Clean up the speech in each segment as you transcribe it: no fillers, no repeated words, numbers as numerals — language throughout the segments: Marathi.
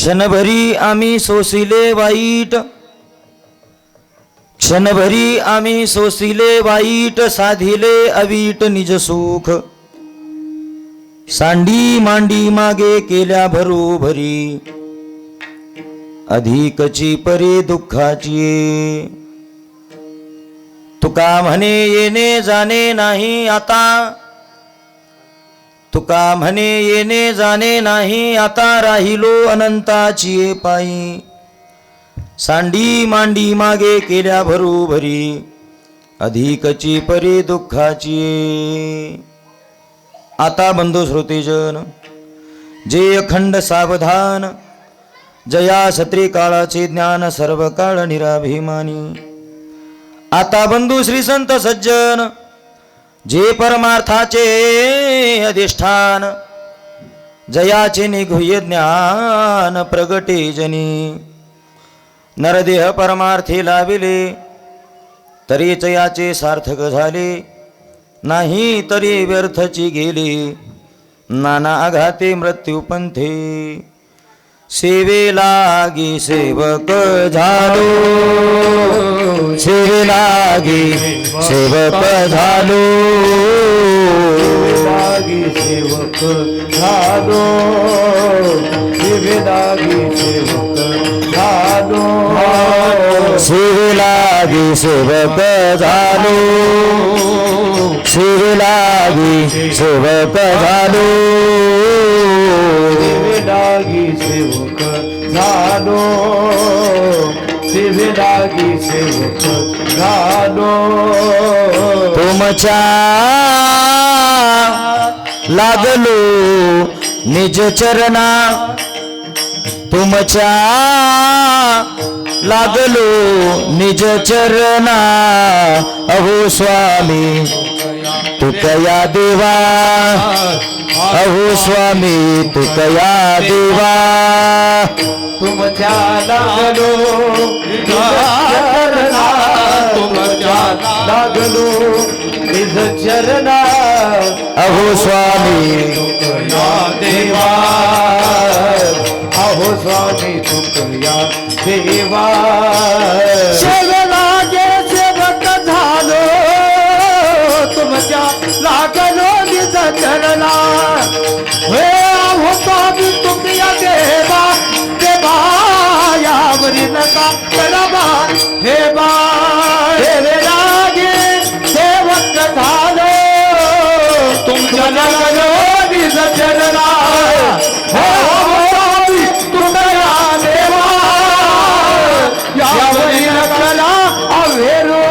क्षणभरी आम्ही सोसिले वाईट, क्षणभरी आम्ही सोसिले वाईट, साधिले अवीट निज सुख, सांडी मांडी मागे केल्या भरोभरी, अधिकची परी दुःखाची. तुका म्हणे येणे जाणे नाही आता, तुका म्हणे येणे जाणे नाही आता, राहिलो अनंताची पायी, सांडी मांडी मागे केल्या भरोभरी, अधिकची परी दुःखाची. आता बंधू श्रोतेजन, जे अखंड सावधान, जया सत्री काळाचे ज्ञान, सर्व काळ निराभिमानी. आता बंधू श्री संत सज्जन, जे परमार्थाचे अधिष्ठान, जयाचे निघुय ज्ञान प्रगटे जनी. नरदेह परमार्थी लाविले, तरीच याचे सार्थक झाले, नाही तरी व्यर्थची गेले, नाना आघाते मृत्यूपंथे. सेवे लागी सेवक झालो, सेवे लागी सेवक झालो, लागी सेवक झालो, सेवे लागी सेवक झालो, सेवे लागी सेवक झालो, सेवे लागी सेवक झालो, सेवे लागी सेवक झालो, सेवे लागी सेवक झालो. तुमच्या लागलो निज चरणा, तुमच्या लागलो निज चरणा, अहो स्वामी तुकया देवा, अहो स्वामी तुकया देवा. तुमच्या लागलो चरणा, तुमच्या लागलो निज चरणा, अहो स्वामी तुकया देवा, अहो स्वामी तुकया देवा. सेवेलागे सेवक झालो, तुमच्या लागलो निज चरणा, हे अहो स्वामी तुकया देवा, देवा यावरी नका करबा, हे बा सेवेलागे सेवक झालो, तुमच्या लागलो निज चरणा, हे अहो स्वामी तुकया देवा, यावरी नका अवेरो.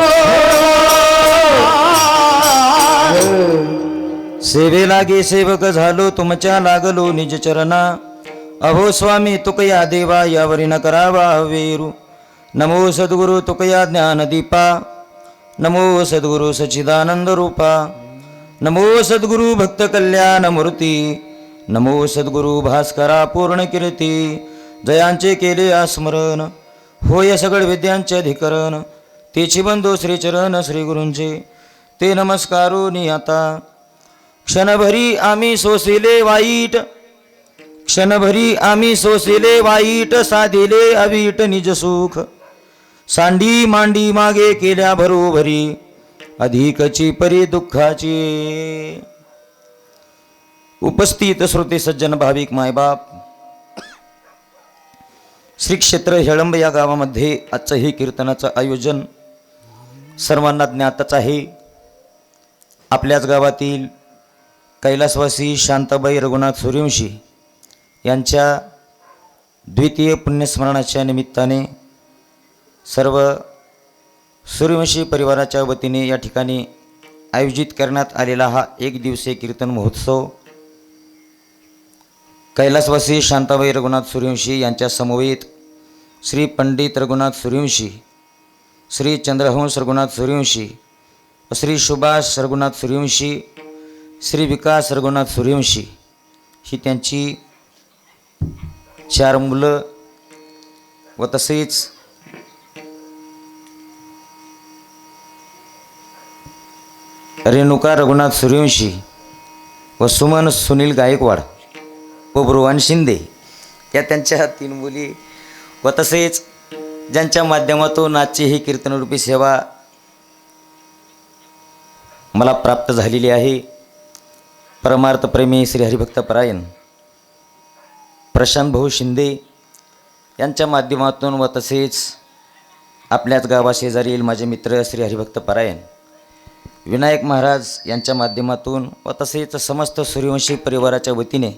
सेवे लागे सेवक झालो, तुमच्या लागलो निज चरणा, अहो स्वामी तुकया देवा, यावरी न करावा वेरू. नमो सद्गुरु तुकया ज्ञानदीपा, नमो सद्गुरु सच्चिदानंद रूपा, नमो सद्गुरु भक्त कल्याण मूर्ती, नमो सद्गुरु भास्करा पूर्ण कीर्ती. जयांचे केले आस्मरण, होय सगळ विद्यांचे अधिकरण, तेची बंधू श्रीचरण श्री गुरूंचे, ते नमस्कारोनी आता. क्षणभरी आम्ही सोसिले वाईट, क्षणभरी आम्ही सोसिले वाईट, साधिले अवीट निज सुख, सांडी मांडी मागे केल्या भरोभरी, अधिकची परी दुःखाची. उपस्थित श्रोते सज्जन भाविक मायबाप, श्री क्षेत्र हेळंब या गावामध्ये आजचं हे कीर्तनाचं आयोजन सर्वांना ज्ञातच आहे. आपल्याच गावातील कैलासवासी शांताबाई रघुनाथ सूर्यवंशी यांच्या द्वितीय पुण्यस्मरणाच्या निमित्ताने सर्व सूर्यवंशी परिवाराच्या वतीने या ठिकाणी आयोजित करण्यात आलेला हा एक दिवसीय कीर्तन महोत्सव कैलासवासी शांताबाई रघुनाथ सूर्यवंशी यांच्या समवेत श्री पंडित रघुनाथ सूर्यवंशी, श्री चंद्रहंस रघुनाथ सूर्यवंशी, श्री सुभाष रघुनाथ सूर्यवंशी, श्री विकास रघुनाथ सूर्यवंशी ही त्यांची 4 मुलं व तसेच रेणुका रघुनाथ सूर्यवंशी व सुमन सुनील गायकवाड व ब्रुवान शिंदे त्या त्यांच्या 3 मुली व तसेच ज्यांच्या माध्यमातून आजची ही कीर्तनरूपी सेवा मला प्राप्त झालेली आहे. परमार्थप्रेमी श्री हरिभक्त परायण प्रशांत भाऊ शिंदे यांच्या माध्यमातून व तसेच आपल्याच गावाशेजारील माझे मित्र श्री हरिभक्त परायण विनायक महाराज यांच्या माध्यमातून व तसेच समस्त सूर्यवंशी परिवाराच्या वतीने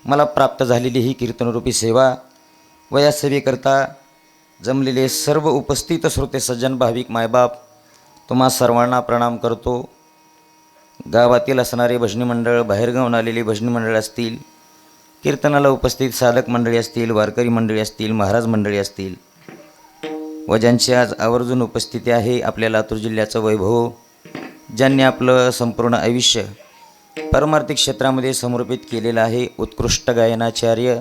मला प्राप्त झालेली ही कीर्तनरूपी सेवा व या सेवेकरता जमलेले सर्व उपस्थित श्रोते सज्जन भाविक मायबाप तुम्हा सर्वांना प्रणाम करतो. गावातील असणारे भजनी मंडळ, बाहेरगावून आलेली भजनी मंडळ असतील, कीर्तनाला उपस्थित साधक मंडळी असतील, वारकरी मंडळी असतील, महाराज मंडळी असतील व ज्यांची आज आवर्जून उपस्थिती आहे, आपल्या लातूर जिल्ह्याचं वैभव ज्यांनी आपलं संपूर्ण आयुष्य परमार्थिक क्षेत्रामध्ये समर्पित केलेलं आहे, उत्कृष्ट गायनाचार्य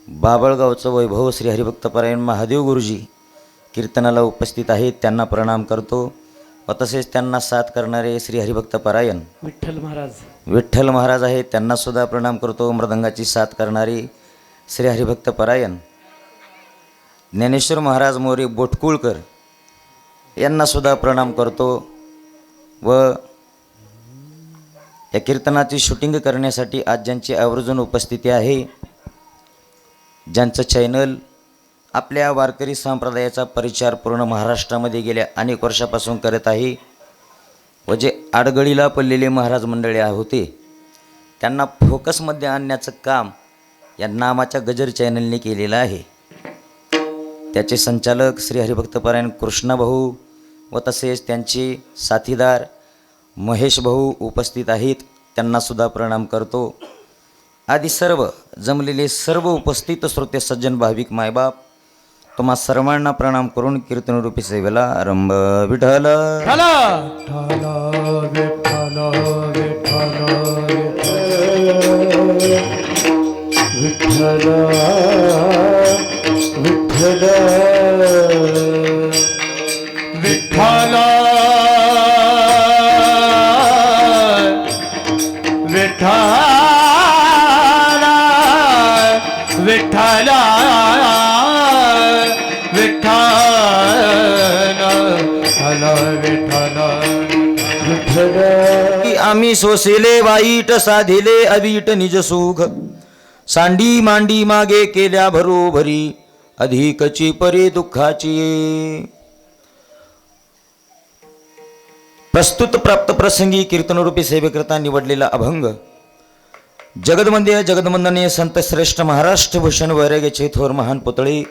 बाबळगावचं वैभव श्री हरिभक्त परायण महादेव गुरुजी कीर्तनाला उपस्थित आहेत, त्यांना प्रणाम करतो. व तसेच त्यांना साथ करणारे श्री हरिभक्त परायण विठ्ठल महाराज आहेत, त्यांनासुद्धा प्रणाम करतो. मृदंगाची साथ करणारे श्री हरिभक्त परायण ज्ञानेश्वर महाराज मोरे बोटकुळकर यांनासुद्धा प्रणाम करतो. व या कीर्तनाची शूटिंग करण्यासाठी आज ज्यांची आवर्जून उपस्थिती आहे, ज्यांचं चॅनल आपल्या वारकरी संप्रदायाचा परिचार पूर्ण महाराष्ट्रामध्ये गेल्या अनेक वर्षापासून करत आहे व जे आडगळीला पडलेले महाराज मंडळी होते त्यांना फोकसमध्ये आणण्याचं काम या नामाच्या गजर चॅनलने केलेलं आहे. त्याचे संचालक श्री हरिभक्त परायण कृष्णाभाऊ व तसेच त्यांचे साथीदार महेश भाऊ उपस्थित आहेत, त्यांनासुद्धा प्रणाम करतो. आदी सर्व जमलेले सर्व उपस्थित श्रोते सज्जन भाविक मायबाप तुम्हा सर्वांना प्रणाम करून कीर्तनरूपी सेवेला आरंभ. विठ्ठल आम्ही सोसिले वाईट साधिले अवीट निज सुख सांडी मांडी मागे केल्या भरोभरी अधिकची परे दुःखाची. प्रस्तुत प्राप्त प्रसंगी कीर्तनरूपी सेवेकरता निवडलेला अभंग जगदवंद्य जगदवंदनीय संत श्रेष्ठ महाराष्ट्र भूषण वैराग्याचे थोर महान पुतळे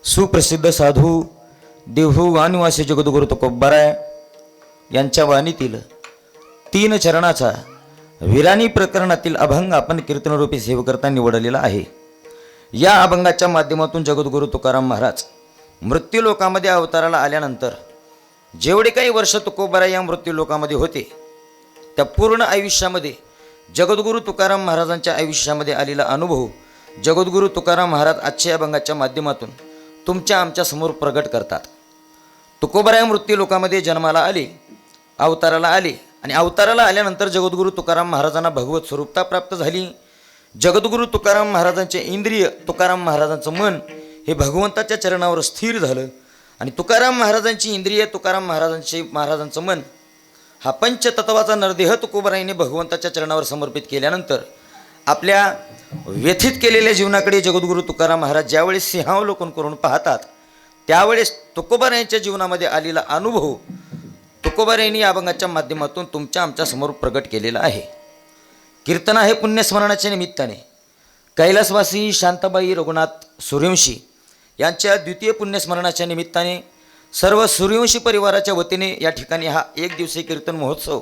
सुप्रसिद्ध साधू देहू वानिवासी जगद्गुरु तुकोबाराय यांच्या वाणीतील 3 चरणाचा विराणी प्रकरणातील अभंग आपण कीर्तनरूपी सेवेकरता निवडलेला आहे. या अभंगाच्या माध्यमातून जगद्गुरु तुकाराम महाराज मृत्यूलोकामध्ये अवताराला आल्यानंतर जेवढे काही वर्ष तुकोबाराय या मृत्यूलोकामध्ये होते त्या पूर्ण आयुष्यामध्ये जगद्गुरु तुकाराम महाराजांच्या आयुष्यामध्ये आलेला अनुभव जगद्गुरु तुकाराम महाराज आजच्या अभंगाच्या माध्यमातून तुमच्या आमच्या समोर प्रगट करतात. तुकोबाराय मृत्यूलोकामध्ये जन्माला आले, अवताराला आले आणि अवताराला आल्यानंतर जगद्गुरु तुकाराम महाराजांना भगवत स्वरूपता प्राप्त झाली. जगद्गुरु तुकाराम महाराजांचे इंद्रिय, तुकाराम महाराजांचं मन हे भगवंताच्या चरणावर स्थिर झालं आणि तुकाराम महाराजांची इंद्रिय, तुकाराम महाराजांचं मन हा पंचतत्वाचा नरदेह तुकोबारायने भगवंताच्या चरणावर समर्पित केल्यानंतर आपल्या व्यथित केलेल्या जीवनाकडे जगद्गुरु तुकाराम महाराज ज्यावेळेस सिंहावलोकन करून पाहतात त्यावेळेस तुकोबारायांच्या जीवनामध्ये आलेला अनुभव तुकोबारायांनी या अभंगाच्या माध्यमातून तुमच्या आमच्या समोर प्रगट केलेला आहे. कीर्तन आहे पुण्यस्मरणाच्या निमित्ताने कैलासवासी शांताबाई रघुनाथ सूर्यवंशी यांच्या द्वितीय पुण्यस्मरणाच्या निमित्ताने सर्व सूर्यवंशी परिवाराच्या वतीने या ठिकाणी हा 1 दिवसीय कीर्तन महोत्सव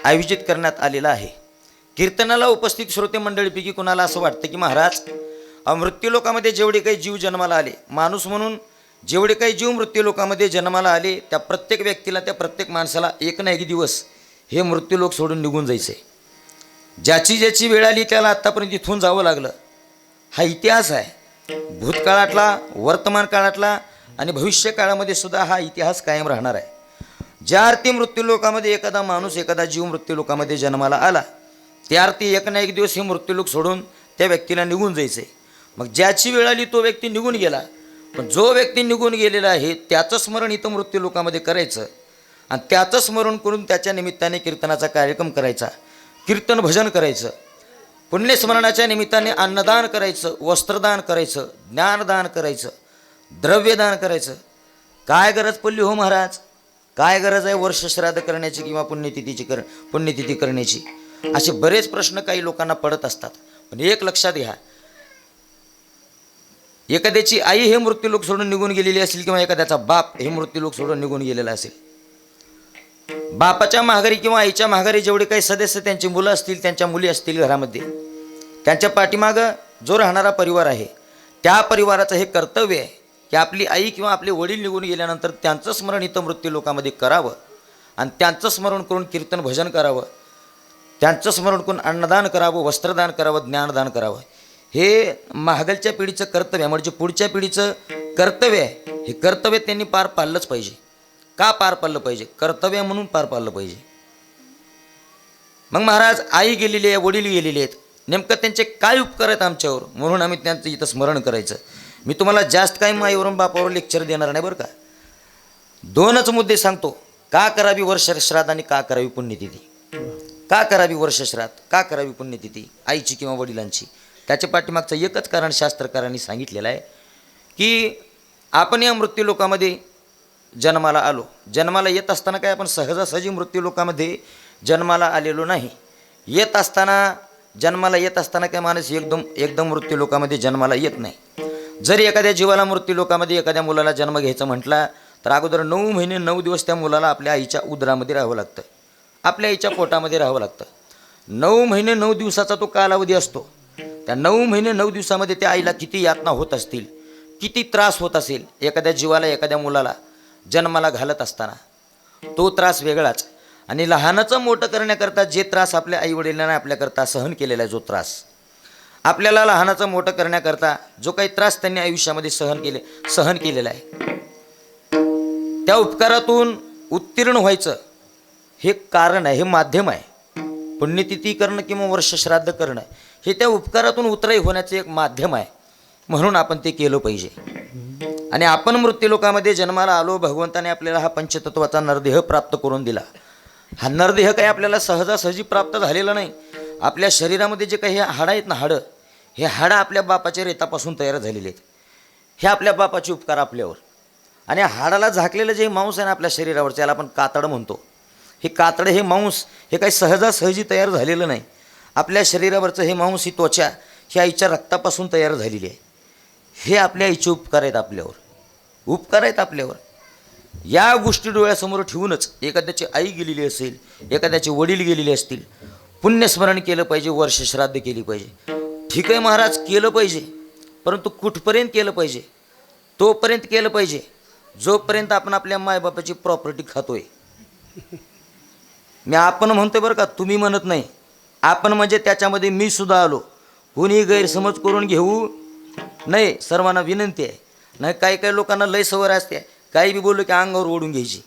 आयोजित करण्यात आलेला आहे. कीर्तनाला उपस्थित श्रोते मंडळीपैकी कुणाला असं वाटतं की महाराज मृत्यूलोकामध्ये जेवढे काही जीव जन्माला आले, माणूस म्हणून जेवढे काही जीव मृत्यूलोकामध्ये जन्माला आले त्या प्रत्येक व्यक्तीला, त्या प्रत्येक माणसाला एक ना एक दिवस हे मृत्यूलोक सोडून निघून जायचे. ज्याची ज्याची वेळ आली त्याला आत्तापर्यंत इथून जावं लागलं. हा इतिहास आहे, भूतकाळातला, वर्तमान काळातला आणि भविष्य काळामध्ये सुद्धा हा इतिहास कायम राहणार आहे. ज्या अर्थी मृत्यूलोकामध्ये एखादा माणूस, एखादा जीव मृत्यूलोकामध्ये जन्माला आला त्या अर्थी एक ना एक दिवस हे मृत्यूलोक सोडून त्या व्यक्तीला निघून जायचे. मग ज्याची वेळ आली तो व्यक्ती निघून गेला, पण जो व्यक्ती निघून गेलेला आहे त्याचं स्मरण इथं मृत्यू लोकामध्ये करायचं आणि त्याचं स्मरण करून त्याच्या निमित्ताने कीर्तनाचा कार्यक्रम करायचा, कीर्तन भजन करायचं, पुण्यस्मरणाच्या निमित्ताने अन्नदान करायचं, वस्त्रदान करायचं, ज्ञानदान करायचं, द्रव्यदान करायचं. काय गरज पडली हो महाराज? काय गरज आहे वर्ष श्राद्ध करण्याची किंवा पुण्यतिथी करण्याची? असे बरेच प्रश्न काही लोकांना पडत असतात. पण एक लक्षात घ्या, एखाद्याची आई हे मृत्यूलोक सोडून निघून गेलेली असेल किंवा एखाद्याचा बाप हे मृत्यूलोक सोडून निघून गेलेला असेल, बापाच्या माघारी किंवा आईच्या माघारी जेवढे काही सदस्य त्यांची मुलं असतील, त्यांच्या मुली असतील घरामध्ये, त्यांच्या पाठीमागं जो राहणारा परिवार आहे त्या परिवाराचं हे कर्तव्य आहे की आपली आई किंवा आपले वडील निघून गेल्यानंतर त्यांचं स्मरण इथं मृत्यू लोकामध्ये करावं आणि त्यांचं स्मरण करून कीर्तन भजन करावं, त्यांचं स्मरण करून अन्नदान करावं, वस्त्रदान करावं, ज्ञानदान करावं. हे मागलच्या पिढीचं कर्तव्य आहे, म्हणजे पुढच्या पिढीचं कर्तव्य आहे. हे कर्तव्य त्यांनी पार पाडलंच पाहिजे. का पार पाडलं पाहिजे? कर्तव्य म्हणून पार पाडलं पाहिजे. मग महाराज आई गेलेली आहे, वडील गेलेले आहेत, नेमकं त्यांचे काय उपकार आहेत आमच्यावर, म्हणून आम्ही त्यांचं इथं स्मरण करायचं. मी तुम्हाला जास्त काही माईवरून बापावर लेक्चर देणार नाही बरं का. दोनच मुद्दे सांगतो. का करावी वर्ष श्राद्ध आणि का करावी पुण्यतिथी? का करावी वर्ष श्राद्ध, का करावी पुण्यतिथी आईची किंवा वडिलांची? त्याच्या पाठीमागचं एकच कारण शास्त्रकारांनी सांगितलेलं आहे की आपण या मृत्यू लोकामध्ये जन्माला आलो. जन्माला येत असताना काय आपण सहजासहजी मृत्यू लोकामध्ये जन्माला आलेलो नाही. जन्माला येत असताना काय माणूस एकदम मृत्यू लोकामध्ये जन्माला येत नाही. जरी एखाद्या जीवाला मृत्यू लोकामध्ये एखाद्या मुलाला जन्म घ्यायचा म्हटला तर अगोदर 9 महिने 9 दिवस त्या मुलाला आपल्या आईच्या उदरामध्ये राहावं लागतं, आपल्या आईच्या पोटामध्ये राहावं लागतं. 9 महिने 9 दिवसाचा तो कालावधी असतो. त्या 9 महिने 9 दिवसामध्ये त्या आईला किती यातना होत असतील, किती त्रास होत असेल एखाद्या जीवाला, एखाद्या मुलाला जन्माला घालत असताना. तो त्रास वेगळाच. आणि लहानाचं मोठं करण्याकरता जे त्रास आपल्या आईवडिलांना आपल्याकरता सहन केलेला आहे, जो त्रास आपल्याला लहानाचं मोठं करण्याकरता जो काही त्रास त्यांनी आयुष्यामध्ये सहन केलेला आहे, त्या उपकारातून उत्तीर्ण व्हायचं हे कारण आहे, हे माध्यम आहे. पुण्यतिथी करणं किंवा वर्ष श्राद्ध करणं हे त्या उपकारातून उतराई होण्याचं एक माध्यम आहे. म्हणून आपण ते केलं पाहिजे. आणि आपण मृत्यू लोकामध्ये जन्माला आलो, भगवंताने आपल्याला हा पंचतत्वाचा नरदेह प्राप्त करून दिला. हा नरदेह काही आपल्याला सहजासहजी प्राप्त झालेला नाही. आपल्या शरीरामध्ये जे काही हाडं आहेत ना, हे हाडं आपल्या बापाच्या रेतापासून तयार झालेले आहेत. हे आपल्या बापाचे उपकार आपल्यावर. आणि हाडाला झाकलेलं जे मांस आहे ना आपल्या शरीरावर, त्याला आपण कातड म्हणतो. हे कातड, हे मांस हे काही सहजासहजी तयार झालेलं नाही. आपल्या शरीरावरचं हे मांस, ही त्वचा ही आईच्या रक्तापासून तयार झालेली आहे. हे आपल्या आईचे उपकार आहेत आपल्यावर, उपकार आहेत आपल्यावर. या गोष्टी डोळ्यासमोर ठेवूनच एखाद्याची आई गेलेली असेल, एखाद्याचे वडील गेलेले असतील, पुण्यस्मरण केलं पाहिजे, वर्ष श्राद्ध केली पाहिजे. ठीक आहे महाराज, केलं पाहिजे, परंतु कुठपर्यंत केलं पाहिजे? तोपर्यंत केलं पाहिजे जोपर्यंत आपण आपल्या मायबापाची प्रॉपर्टी खातोय. मी आपण म्हणतोय बरं का, तुम्ही म्हणत नाही. आपण म्हणजे त्याच्यामध्ये मी सुद्धा आलो. कोणी गैरसमज करून घेऊ नाही, सर्वांना विनंती आहे. नाही काही काही लोकांना लय सवय असते, काही बी बोललो की अंगावर ओढून घ्यायची.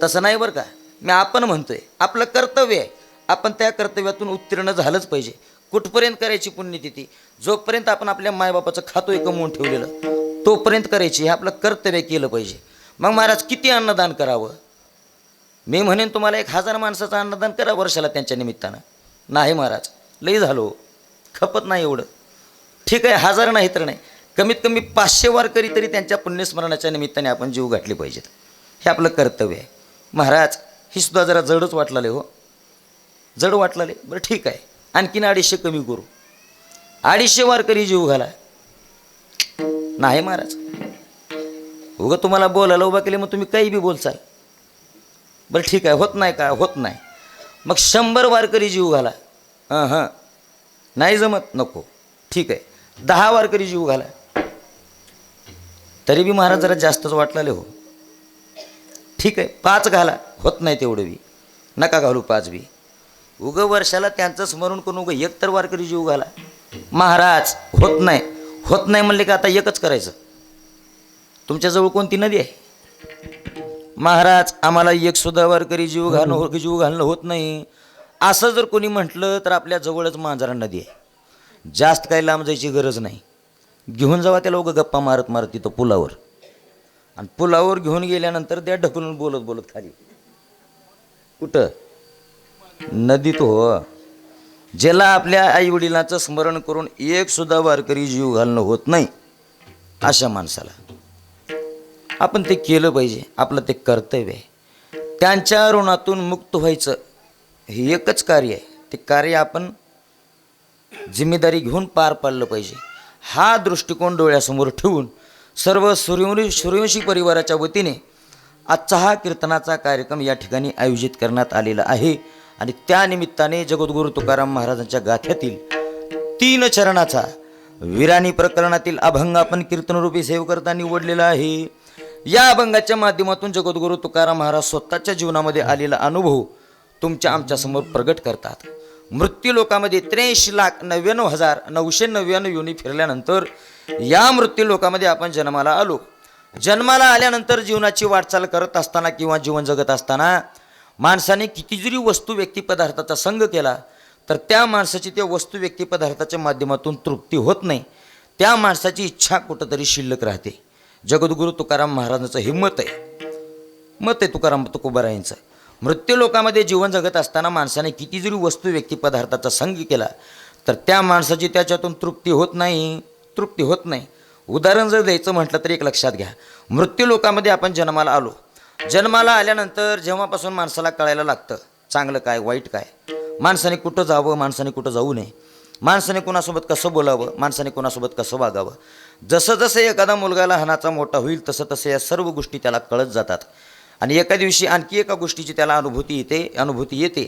तसं नाही बरं का. मी आपण म्हणतोय, आपलं कर्तव्य आहे, आपण त्या कर्तव्यातून उत्तीर्ण झालंच पाहिजे. कुठपर्यंत करायची पुण्यतिथी? जोपर्यंत आपण आपल्या मायबापाचं खातोय कमवून ठेवलेलं, तोपर्यंत करायची. हे आपलं कर्तव्य केलं पाहिजे. मग महाराज किती अन्नदान करावं? मी म्हणेन तुम्हाला 1000 माणसाचं अन्नदान करा वर्षाला त्यांच्या निमित्तानं. नाही महाराज, लई झालो, खपत नाही एवढं. ठीक आहे, 1000 नाही तर नाही, कमीत कमी 500 वारकरी तरी त्यांच्या पुण्यस्मरणाच्या निमित्ताने आपण जीव घातले पाहिजेत. हे आपलं कर्तव्य आहे. महाराज ही सुद्धा जरा जडच वाटलाले हो, जड वाटलाले. बरं ठीक आहे, आणखीन 250 कमी करू, 250 वारकरी जीव घाला. नाही महाराज, उगं तुम्हाला बोलायला उभा केले, मग तुम्ही काही बी बोलचाल. बरं ठीक आहे, होत नाही का? होत नाही. मग 100 वारकरी जीव घाला. हां नाही जमत, नको. ठीक आहे, 10 वारकरी जीव घाला. तरी बी महाराज जरा जास्तच वाटलाले हो. ठीक आहे, 5 घाला. होत नाही तेवढं बी, नका घालू 5 बी. उगं वर्षाला त्यांचं स्मरण करून उगं 1 तर वारकरी जीव घाला. महाराज होत नाही, होत नाही म्हणले का आता एकच करायचं. तुमच्याजवळ कोणती नदी आहे? महाराज आम्हाला 1 सुद्धा वारकरी जीव घालणं होत नाही असं जर कोणी म्हटलं तर आपल्या जवळच मांजरा नदी आहे. जास्त काही लांब जायची गरज नाही. घेऊन जावा त्याला उगा गप्पा मारत मारत तिथं पुलावर, आणि पुलावर घेऊन गेल्यानंतर त्या ढकलून बोलत बोलत खाली कुठं नदीत हो. ज्याला आपल्या आईवडिलांचं स्मरण करून एक सुद्धा वारकरी जीव घालणं होत नाही, अशा माणसाला आपण ते केलं पाहिजे, आपलं ते कर्तव्य आहे. त्यांच्या ऋणातून मुक्त व्हायचं हे एकच कार्य आहे. ते कार्य आपण जिम्मेदारी घेऊन पार पाडलं पाहिजे. हा दृष्टिकोन डोळ्यासमोर ठेवून सर्व सूर्यवंशी परिवाराच्या वतीने आजचा हा कीर्तनाचा कार्यक्रम या ठिकाणी आयोजित करण्यात आलेला आहे. आणि त्यानिमित्ताने जगद्गुरू तुकाराम महाराजांच्या गाथ्यातील 3 चरणाचा विराणी प्रकरणातील अभंग आपण कीर्तनरूपी सेव करता निवडलेला आहे. या अभंगाच्या माध्यमातून जगद्गुरू तुकाराम महाराज स्वतःच्या जीवनामध्ये आलेला अनुभव तुमच्या आमच्यासमोर प्रगट करतात. मृत्यू लोकामध्ये 83,99,999 योनी फिरल्यानंतर या मृत्यू लोकामध्ये आपण जन्माला आलो. जन्माला आल्यानंतर जीवनाची वाटचाल करत असताना किंवा जीवन जगत असताना माणसाने किती जरी वस्तू व्यक्ती पदार्थाचा संग केला तर त्या माणसाची त्या वस्तू व्यक्ती पदार्थाच्या माध्यमातून तृप्ती होत नाही. त्या माणसाची इच्छा कुठंतरी शिल्लक राहते. जगद्गुरू तुकाराम महाराजांचं हे मत आहे तुकाराम तुकोबारायांचं. मृत्यू लोकामध्ये जीवन जगत असताना माणसाने किती जरी वस्तू व्यक्ती पदार्थाचा संग केला तर त्या माणसाची त्याच्यातून तृप्ती होत नाही. उदाहरण जर द्यायचं म्हटलं तर एक लक्षात घ्या. मृत्यू लोकामध्ये आपण जन्माला आलो. जन्माला आल्यानंतर जेव्हापासून माणसाला कळायला लागतं चांगलं काय वाईट काय, माणसाने कुठं जावं, माणसाने कुठं जाऊ नये, माणसाने कोणासोबत कसं बोलावं, माणसाने कोणासोबत कसं वागावं, जसं जसं एखादा मुलगा लहानाचा मोठा होईल तसं तसं या सर्व गोष्टी त्याला कळत जातात. आणि एका दिवशी आणखी एका गोष्टीची त्याला अनुभूती येते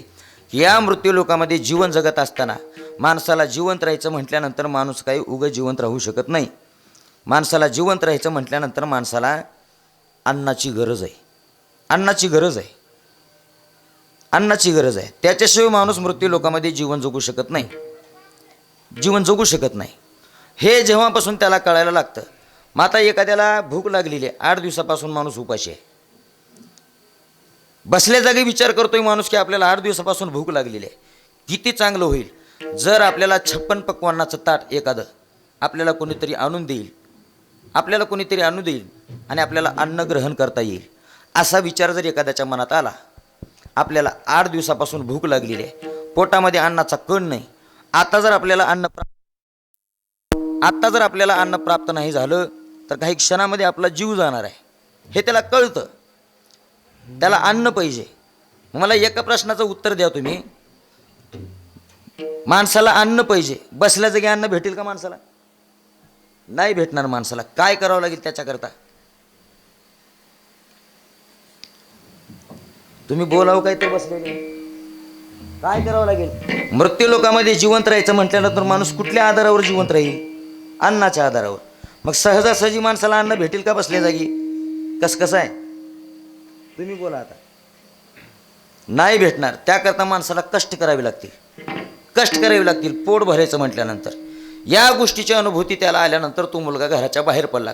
की या मृत्यू लोकामध्ये जीवन जगत असताना माणसाला जिवंत राहायचं म्हटल्यानंतर माणूस काही उगं जिवंत राहू शकत नाही. माणसाला जिवंत राहायचं म्हटल्यानंतर माणसाला अन्नाची गरज आहे. त्याच्याशिवाय माणूस मृत्यू लोकामध्ये जीवन जगू शकत नाही. हे जेव्हापासून त्याला कळायला लागतं. मग आता एखाद्याला भूक लागलेली आहे, 8 दिवसापासून माणूस उपाशी आहे. बसल्या जागी विचार करतोय माणूस की आपल्याला 8 दिवसापासून भूक लागलेली आहे, किती चांगलं होईल जर आपल्याला 56 पक्वान्नाचं ताट एखादं आपल्याला कोणीतरी आणून देईल आणि आपल्याला अन्न ग्रहण करता येईल. असा विचार जर एखाद्याच्या मनात आला, आपल्याला 8 दिवसापासून भूक लागलेली आहे, पोटामध्ये अन्नाचा कण नाही, आता जर आपल्याला अन्न प्राप्त नाही झालं तर काही क्षणामध्ये आपला जीव जाणार आहे, हे त्याला कळतं. त्याला अन्न पाहिजे. मला एका प्रश्नाचं उत्तर द्या तुम्ही, माणसाला अन्न पाहिजे, बसल्या जागी अन्न भेटेल का माणसाला? नाही भेटणार. माणसाला काय करावं लागेल त्याच्याकरता? तुम्ही बोलावं काय तर बसलेले, काय करावं लागेल? मृत्यू लोकामध्ये जिवंत राहायचं म्हटल्यानंतर माणूस कुठल्या आधारावर जिवंत राहील? अन्नाच्या आधारावर. मग सहजासहजी माणसाला अन्न भेटेल का बसल्या जागी? कसं आहे तुम्ही बोला आता. नाही भेटणार. त्याकरता माणसाला कष्ट करावे लागतील. पोट भरायचं म्हटल्यानंतर या गोष्टीची अनुभूती त्याला आल्यानंतर तो मुलगा घराच्या बाहेर पडला,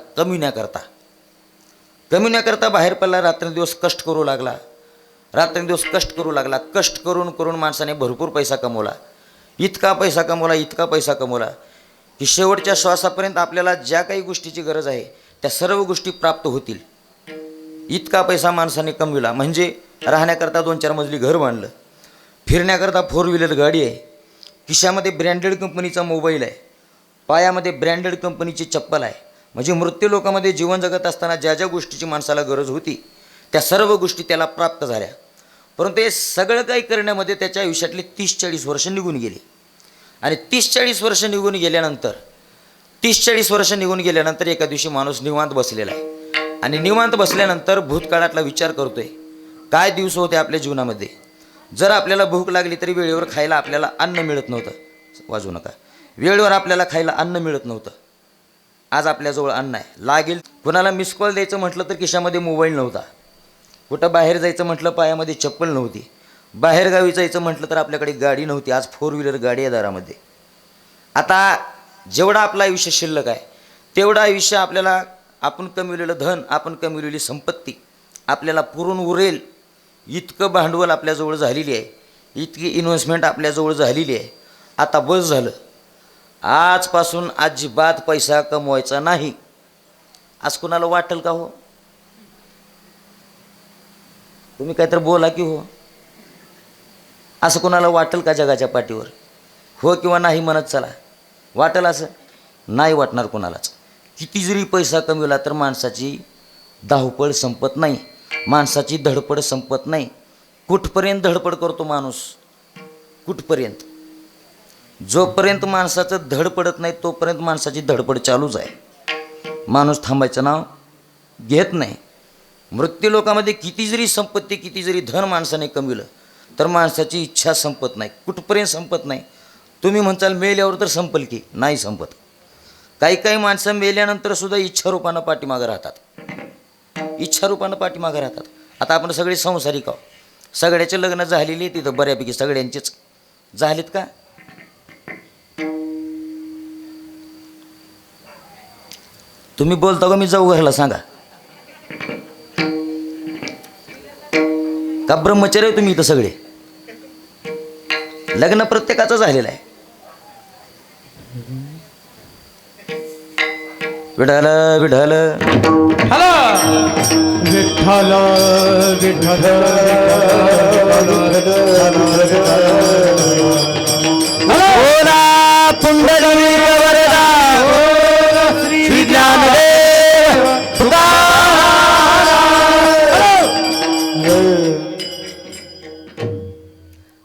कमिण्याकरता बाहेर पडला. रात्रंदिवस कष्ट करू लागला. कष्ट करून माणसाने भरपूर पैसा कमवला. इतका पैसा कमवला की शेवटच्या श्वासापर्यंत आपल्याला ज्या काही गोष्टीची गरज आहे त्या सर्व गोष्टी प्राप्त होतील. इतका पैसा माणसाने कमविला. म्हणजे राहण्याकरता 2-4 मजली घर बांधलं, फिरण्याकरता 4 व्हीलर गाडी आहे, खिशामध्ये ब्रँडेड कंपनीचा मोबाईल आहे, पायामध्ये ब्रँडेड कंपनीची चप्पल आहे. म्हणजे मृत्यू लोकामध्ये जीवन जगत असताना ज्या ज्या गोष्टीची माणसाला गरज होती त्या सर्व गोष्टी त्याला प्राप्त झाल्या. परंतु हे सगळं काही करण्यामध्ये त्याच्या आयुष्यातले 30-40 वर्ष निघून गेली. आणि 30-40 वर्ष निघून गेल्यानंतर एका दिवशी माणूस निवांत बसलेला आहे. आणि निवांत बसल्यानंतर भूतकाळातला विचार करतोय, काय दिवस होते आपल्या जीवनामध्ये. जर आपल्याला भूक लागली तरी वेळेवर खायला आपल्याला अन्न मिळत नव्हतं. वाजवू नका. वेळेवर आपल्याला खायला अन्न मिळत नव्हतं. आज आपल्याजवळ अन्न आहे. लागेल कुणाला मिस कॉल द्यायचं म्हटलं तर खिशामध्ये मोबाईल नव्हता. कुठं बाहेर जायचं म्हटलं पायामध्ये चप्पल नव्हती. बाहेरगावी जायचं म्हटलं तर आपल्याकडे गाडी नव्हती. आज 4 व्हीलर गाडी आहे दारामध्ये. आता जेवढा आपलं आयुष्य शिल्लक आहे तेवढं आयुष्य आपल्याला आपण कमविलेलं धन, आपण कमविलेली संपत्ती आपल्याला पुरून उरेल इतकं भांडवल आपल्याजवळ झालेली आहे, इतकी इन्व्हेस्टमेंट आपल्याजवळ झालेली आहे. आता बस झालं. आजपासून अजिबात पैसा कमवायचा नाही. आज कुणाला वाटेल का हो? तुम्ही काहीतरी बोला की हो. असं कुणाला वाटेल का जगाच्या पाठीवर? हो किंवा नाही म्हणत चला. वाटेल असं? नाही वाटणार कुणालाच. किती जरी पैसा कमविला तर माणसाची धावपळ संपत नाही, माणसाची धडपड संपत नाही. कुठपर्यंत धडपड करतो माणूस? कुठपर्यंत? जोपर्यंत माणसाचं धड पडत नाही तोपर्यंत माणसाची धडपड चालूच आहे. माणूस थांबायचं नाव घेत नाही. मृत्यू लोकामध्ये किती जरी संपत्ती, किती जरी धन माणसाने कमविलं तर माणसाची इच्छा संपत नाही. कुठपर्यंत संपत नाही? तुम्ही म्हणताल मेल्यावर तर संपल की? नाही संपत. काही काही माणसं मेल्यानंतर सुद्धा इच्छारूपानं पाठीमागं राहतात. इच्छारूपानं पाठीमागं राहतात. आता आपण सगळे संसारिक आहोत. सगळ्याचे लग्न झालेली तिथं बऱ्यापैकी सगळ्यांचेच झालेत का? तुम्ही बोलता का मी जाऊ घरला? सांगा. का ब्रह्मचर्य आहे तुम्ही इथं सगळे? लग्न प्रत्येकाचं झालेलं आहे. विढाल विढाल विठ्ठल विठ्ठल ओला पुंडलिक वरदा श्री ज्ञानदेव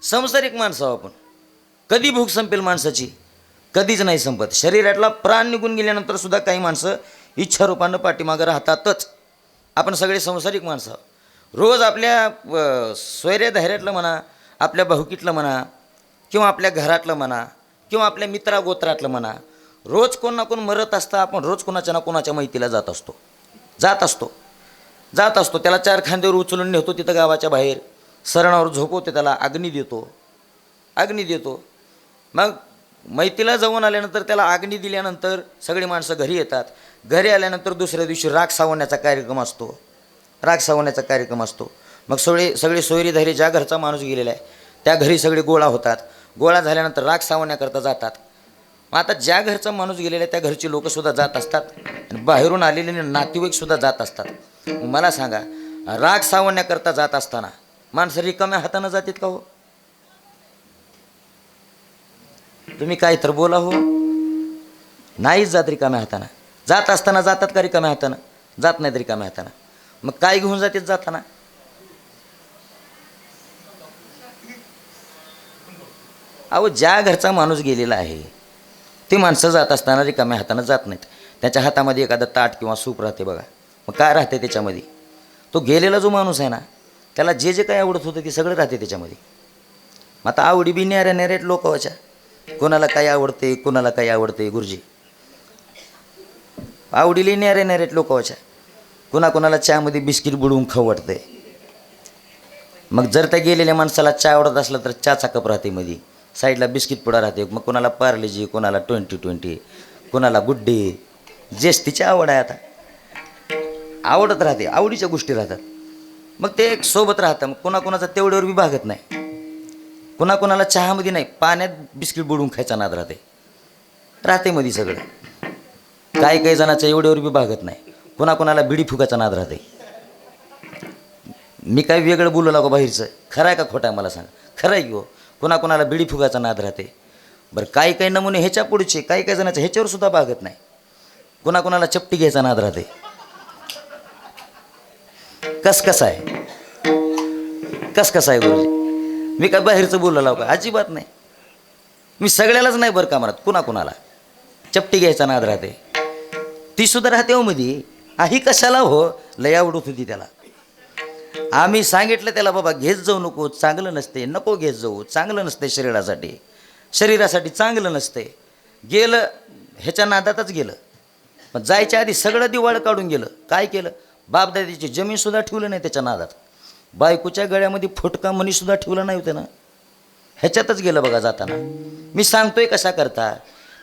संसारिक माणसं आहोत आपण. कधी भूक संपेल माणसाची? कधीच नाही संपत. शरीरातला प्राण निघून गेल्यानंतर सुद्धा काही माणसं इच्छारूपानं पाठीमागं राहतातच. आपण सगळे संसारिक माणसं आहोत. रोज आपल्या स्वैर्य धैर्यातलं म्हणा, आपल्या भाऊकीतलं म्हणा, किंवा आपल्या घरातलं म्हणा, किंवा आपल्या मित्रागोत्रातलं म्हणा, रोज कोण ना कोण मरत असतं. आपण रोज कोणाच्या ना कोणाच्या मैतीला जात असतो. त्याला 4 खांद्यावर उचलून नेतो तिथं गावाच्या बाहेर, सरणावर झोपवतो, त्याला अग्नी देतो. मग मैतीला जाऊन आल्यानंतर त्याला अग्नी दिल्यानंतर सगळी माणसं घरी येतात. घरी आल्यानंतर दुसऱ्या दिवशी राख सावण्याचा कार्यक्रम असतो. मग सगळे सोयरी धैर्य ज्या घरचा माणूस गेलेला आहे त्या घरी सगळे गोळा होतात. गोळा झाल्यानंतर राख सावण्याकरता जातात. मग आता ज्या घरचा माणूस गेलेला आहे त्या घरची लोकंसुद्धा जात असतात आणि बाहेरून आलेले नातेवाईकसुद्धा जात असतात. मग मला सांगा, राख सावण्याकरता जात असताना माणसं रिकाम्या हातानं जातात का हो? तुम्ही काय तर बोला हो. नाहीच जात रिकाम्या हातानं. जात असताना जातात का रिकाम्या हातानं? जात नाहीत रिकाम्या हातानं. मग काय घेऊन जातात जाताना? अहो, ज्या घरचा माणूस गेलेला आहे ते माणसं जात असताना रिकाम्या हातानं जात नाहीत. त्याच्या हातामध्ये एखादं ताट किंवा सूप राहते बघा. मग काय राहते त्याच्यामध्ये? तो गेलेला जो माणूस आहे ना त्याला जे जे काही आवडत होतं ते सगळं राहते त्याच्यामध्ये. मग आता आवडी बी न्याऱ्या लोक व्हायच्या. कोणाला काय आवडते गुरुजी? आवडीली न्याऱ्या लोक व्हायच्या. कोणाला चहामध्ये बिस्किट बुडवून खाऊ वाटतंय. मग जर त्या गेलेल्या माणसाला चहा आवडत असला तर चहाचा कप राहते मध्ये, साईडला बिस्किट पुडा राहते. मग कोणाला पार्लेजी, कोणाला 20-20, कोणाला गुड डे. जेस्तीची आवड आहे. आता आवडत राहते, आवडीच्या गोष्टी राहतात. मग ते एक सोबत राहतं. मग कोणाचा तेवढ्यावर बी भागत नाही. कोणाला चहामध्ये नाही, पाण्यात बिस्किट बुडवून खायचा नाद राहते मध्ये सगळं. काही जणांच्या एवढ्यावर बी भागत नाही. कोणाला बिडी फुगाचा नाद राहते. मी काय वेगळं बोलू लागो बाहेरचं? खरं आहे का खोटं आहे मला सांगा? खरं आहे की हो? कोणाला बिडी फुगाचा नाद राहते. बरं, काही नमुने ह्याच्या पुढचे, काही जणांच्या ह्याच्यावर सुद्धा भागत नाही. कोणाला चपटी घ्यायचा नाद राहते. कसं आहे गुरुजी? मी काय बाहेरचं बोलू लागो? अजिबात नाही. मी सगळ्यालाच नाही बरं का म्हणत. कोणाला चपटी घ्यायचा नाद राहते. ती सुद्धा राहते हो मध्ये. ही कशाला हो? लय आवडत होती त्याला. आम्ही सांगितलं त्याला, बाबा घेत जाऊ नको, चांगलं नसते, नको घेत जाऊ, चांगलं नसते शरीरासाठी चांगलं नसते. गेलं ह्याच्या नादातच गेलं. पण जायच्या आधी सगळं दिवाळ काढून गेलं. काय केलं? बापदादीची जमीनसुद्धा ठेवलं नाही त्याच्या नादात. बायकोच्या गळ्यामध्ये फुटका मणीसुद्धा ठेवलं नाही होतं ना. ह्याच्यातच गेलं बघा जाताना. मी सांगतोय कशा करता,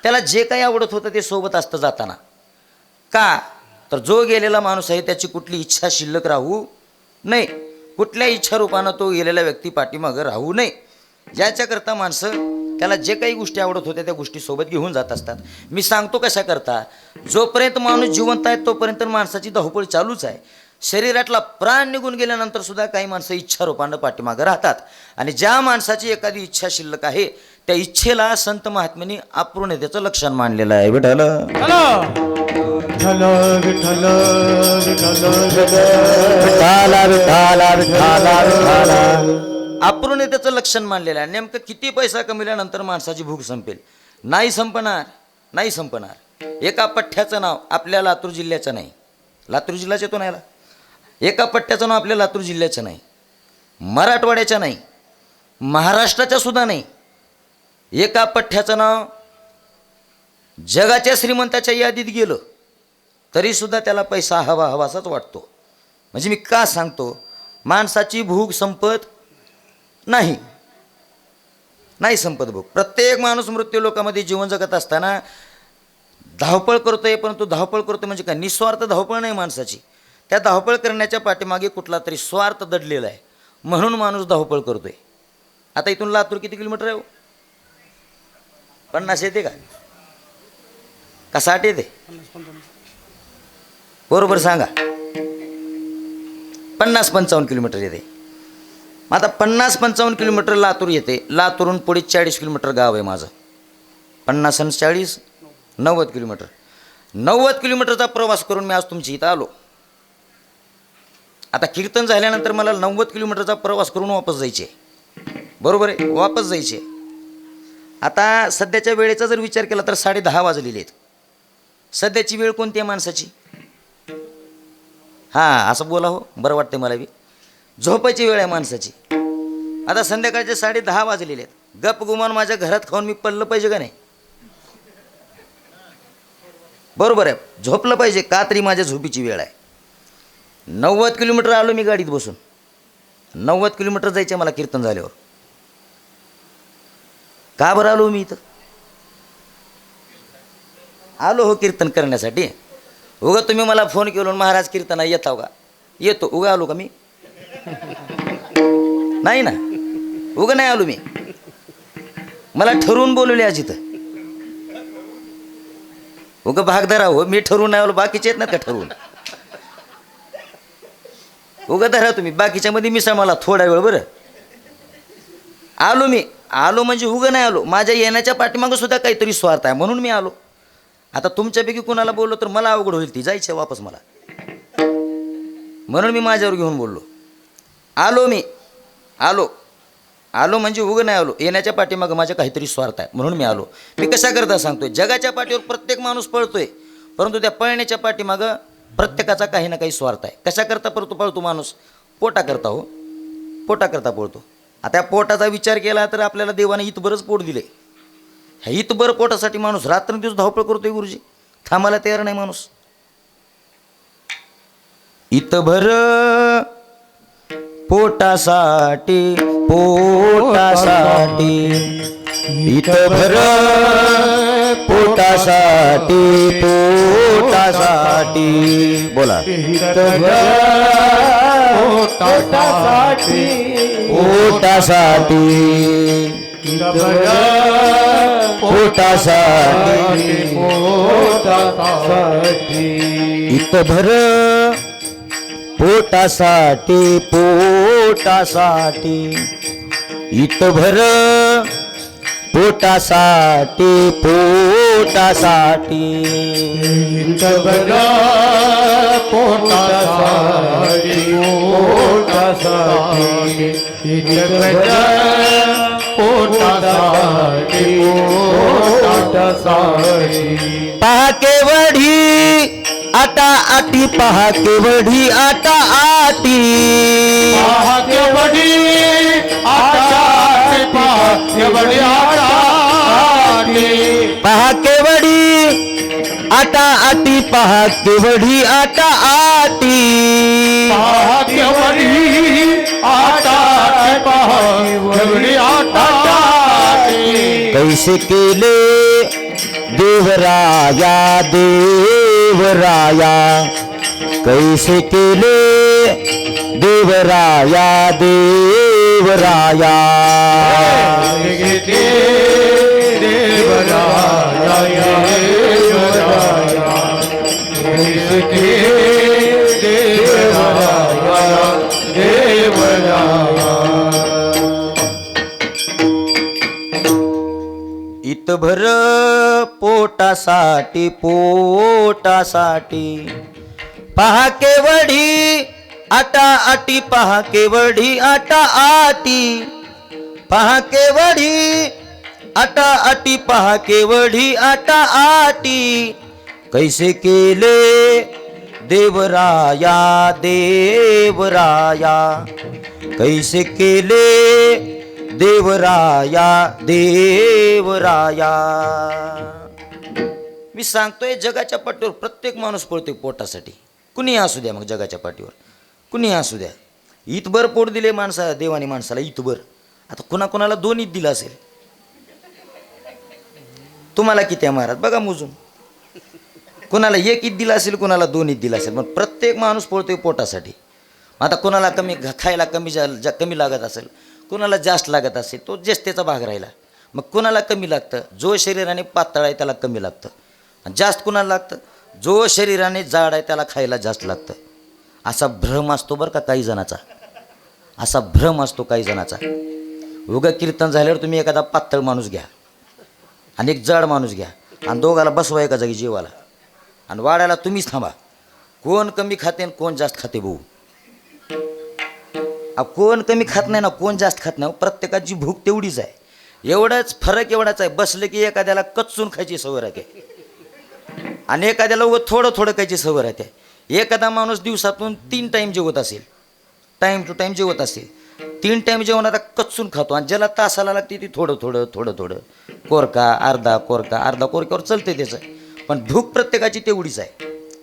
त्याला जे काही आवडत होतं ते सोबत असतं जाताना. का तर जो गेलेला माणूस आहे त्याची कुठली इच्छा शिल्लक राहू नये. कुठल्या इच्छारूपानं तो गेलेला व्यक्ती पाठीमागं राहू नये, याच्याकरता माणसं त्याला जे काही गोष्टी आवडत होत्या त्या गोष्टी सोबत घेऊन जात असतात. मी सांगतो कशा करता, जोपर्यंत माणूस जिवंत आहे तोपर्यंत माणसाची धावपळ चालूच आहे. शरीरातला प्राण निघून गेल्यानंतर सुद्धा काही माणसं इच्छारूपानं पाठीमागं राहतात. आणि ज्या माणसाची एखादी इच्छा शिल्लक आहे त्या इच्छेला संत महात्म्यांनी अपूर्णतेचं लक्षण मानलेलं आहे. विठ्ठल विठ्ठल विठ्ठल विठ्ठल विठ्ठला विठ्ठला विठ्ठला विठ्ठला अपूर्णतेचं लक्षण मानलेलं आहे. नेमकं किती पैसा कमविल्यानंतर माणसाची भूक संपेल? नाही संपणार, नाही संपणार. एका पठ्ठ्याचं नाव आपल्या लातूर जिल्ह्याचं नाही, लातूर जिल्ह्याच्या तो नाही, एका पट्ट्याचं नाव आपल्या लातूर जिल्ह्याचं नाही, मराठवाड्याच्या नाही, महाराष्ट्राच्या सुद्धा नाही. एका पठ्ठ्याचं नाव जगाच्या श्रीमंताच्या यादीत गेलं तरीसुद्धा त्याला पैसा हवा हवासाच वाटतो. म्हणजे मी का सांगतो, माणसाची भूक संपत नाही, नाही संपत भूक. प्रत्येक माणूस मृत्यू लोकामध्ये जीवन जगत असताना धावपळ करतोय, परंतु धावपळ करतोय म्हणजे काय, निस्वार्थ धावपळ नाही माणसाची. त्या धावपळ करण्याच्या पाठीमागे कुठला तरी स्वार्थ दडलेला आहे, म्हणून माणूस धावपळ करतोय. आता इथून लातूर किती किलोमीटर आहे? 50 येते का 60 येते? बरोबर सांगा. 50-55 किलोमीटर येते. आता 50-55 किलोमीटर लातूर येते. लातूरून पुढे 40 किलोमीटर गाव आहे माझं. 50 आणि 40 90 किलोमीटर. 90 किलोमीटरचा प्रवास करून मी आज तुमची इथं आलो. आता कीर्तन झाल्यानंतर मला 90 किलोमीटरचा प्रवास करून वापस जायचे, बरोबर आहे, वापस जायचे. आता सध्याच्या वेळेचा जर विचार केला तर 10:30 वाजलेले आहेत. सध्याची वेळ कोणती आहे माणसाची? हां, असं बोला हो, बरं वाटतं मला बी. झोपायची वेळ आहे माणसाची. आता संध्याकाळचे 10:30 वाजलेले आहेत. गप गुमान माझ्या घरात खाऊन मी पडलं पाहिजे का नाही? बरोबर आहे, झोपलं पाहिजे का तरी माझ्या झोपीची वेळ आहे. 90 किलोमीटर आलो मी गाडीत बसून. 90 किलोमीटर जायचे मला कीर्तन झाल्यावर. का बरं आलो मी इथं? आलो हो कीर्तन करण्यासाठी. उगा तुम्ही मला फोन केलो महाराज कीर्तना येताव का? येतो. उगा आलो का मी? नाही ना, उगा नाही आलो मी. मला ठरवून बोलवले आज इथं. उगा भागधरा हो, मी ठरवून नाही आलो, बाकीचे आहेत ना का ठरवून. उगा धरा तुम्ही, बाकीच्यामध्ये मिसळ मला थोडा वेळ. बरं आलो मी. आलो म्हणजे उगा नाही आलो, माझ्या येण्याच्या पाठीमागं सुद्धा काहीतरी स्वार्थ आहे म्हणून मी आलो. आता तुमच्यापैकी कुणाला बोललो तर मला अवघड होईल, ती जायचं वापस मला, म्हणून मी माझ्यावर घेऊन बोललो. आलो मी, आलो म्हणजे उगं नाही आलो, येण्याच्या पाठीमागं माझ्या काहीतरी स्वार्थ आहे म्हणून मी आलो. मी कशा करता सांगतोय, जगाच्या पाठीवर प्रत्येक माणूस पळतोय, परंतु त्या पळण्याच्या पाठीमागं प्रत्येकाचा काही ना काही स्वार्थ आहे. कशा करता पळतो माणूस? पोटा करता हो, पोटा करता पळतो. आता या पोटाचा विचार केला तर आपल्याला देवाने इतबरच पोट दिले. ह्या इतबर पोटासाठी माणूस रात्रंदिवस धावपळ करतोय गुरुजी, थांबायला तयार नाही माणूस. इतभर पोटासाठी, पोटासाठी, इतभर पोटासाठी, पोटासाठी. बोला. पोटासाठी, पोटासाठी, पोटासाठी, पोटासाठी, इतभर पोटासाठी, पोटासाठी, इतभर पोटासाठी, पोटासाठी, इतभर पोटासाठी, पोटासाठी, इतभर पोटासाठी, पोटासाठी. पहा केवढी आटा आटी, पहा केवढी आटा आटी, पहा केवढी आटा आटी, पहा केवढी आटा आटी, पहा केवढी आटा आटी, पहा केवढी आटा आटी, पहा केवढी आटा आटी, पहा केवढी आटा आटी. कैसे केले देवराया, देवराया, कैसे केले देवराया, देवराया. देवराया घेते देवराया देवराया घेते देवराया देवराया इतभर पोटासाठी पोटासाठी पहा केवढी आटा आटी पहा केवढी आटा आटी पहा केवढी आटा आटी पहा केवढी आटा आटी कैसे केले देवराया देवराया कैसे केले देवराया देवराया. मी सांगतोय जगाच्या पाठीवर प्रत्येक माणूस पळतोय पोटासाठी. कुणी असू द्या मग जगाच्या पाठीवर कुणी असू द्या. इतभर पोट दिले माणसा देवाने माणसाला इतभर. आता कुणाकुणाला 2 ईद दिला असेल. तुम्हाला किती आहे महाराज बघा मोजून. कुणाला 1 ईद दिला असेल कुणाला 2 ईद दिला असेल. पण प्रत्येक माणूस पळतोय पोटासाठी. आता कुणाला कमी खायला कमी लागत असेल कुणाला जास्त लागत असेल तो ज्येष्ठतेचा भाग राहिला. मग कुणाला कमी लागतं जो शरीराने पातळ आहे त्याला कमी लागतं. आणि जास्त कुणाला लागतं जो शरीराने जाड आहे त्याला खायला जास्त लागतं. असा भ्रम असतो बरं का काही जणाचा. असा भ्रम असतो काही जणाचा. उगा कीर्तन झाल्यावर तुम्ही एखादा पातळ माणूस घ्या आणि एक जाड माणूस घ्या आणि दोघाला बसवा एका जागी जेवायला आणि वाढायला तुम्हीच थांबा. कोण कमी खाते आणि कोण जास्त खाते भाऊ. कोण कमी खात नाही ना कोण जास्त खात नाही. प्रत्येकाची भूक तेवढीच आहे. एवढाच फरक एवढाच आहे. बसले की एखाद्याला कच्चून खायची सवय राहते आणि एखाद्याला थोडं थोडं खायची सवय राहते. एखादा माणूस दिवसातून 3 टाईम जेवत असेल टाईम टू टाईम जेवत असेल 3 टाईम जेवणारा कच्चून खातो आणि ज्याला तासाला लागते ती थोडं थोडं थोडं थोडं कोरका अर्धा कोरक्यावर चलते त्याचं. पण भूक प्रत्येकाची तेवढीच आहे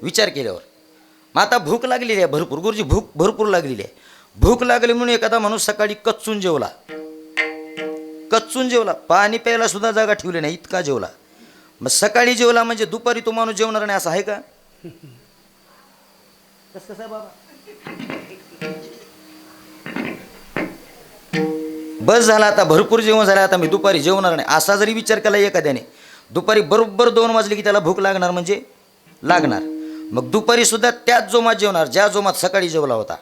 विचार केल्यावर. मग आता भूक लागलेली आहे भरपूर गुरुजी भूक भरपूर लागलेली आहे. भूक लागली म्हणून एखादा माणूस सकाळी कच्चून जेवला पाणी प्यायला सुद्धा जागा ठेवली नाही इतका जेवला. मग सकाळी जेवला म्हणजे दुपारी तो माणूस जेवणार नाही असं आहे का. कसं बाबा बस झाला आता भरपूर जेवण झालं आता मी दुपारी जेवणार नाही असा जरी विचार केला एखाद्याने दुपारी बरोबर 2 वाजले की त्याला भूक लागणार म्हणजे लागणार. मग दुपारी सुद्धा त्याच जोमात जेवणार ज्या जोमात सकाळी जेवला होता.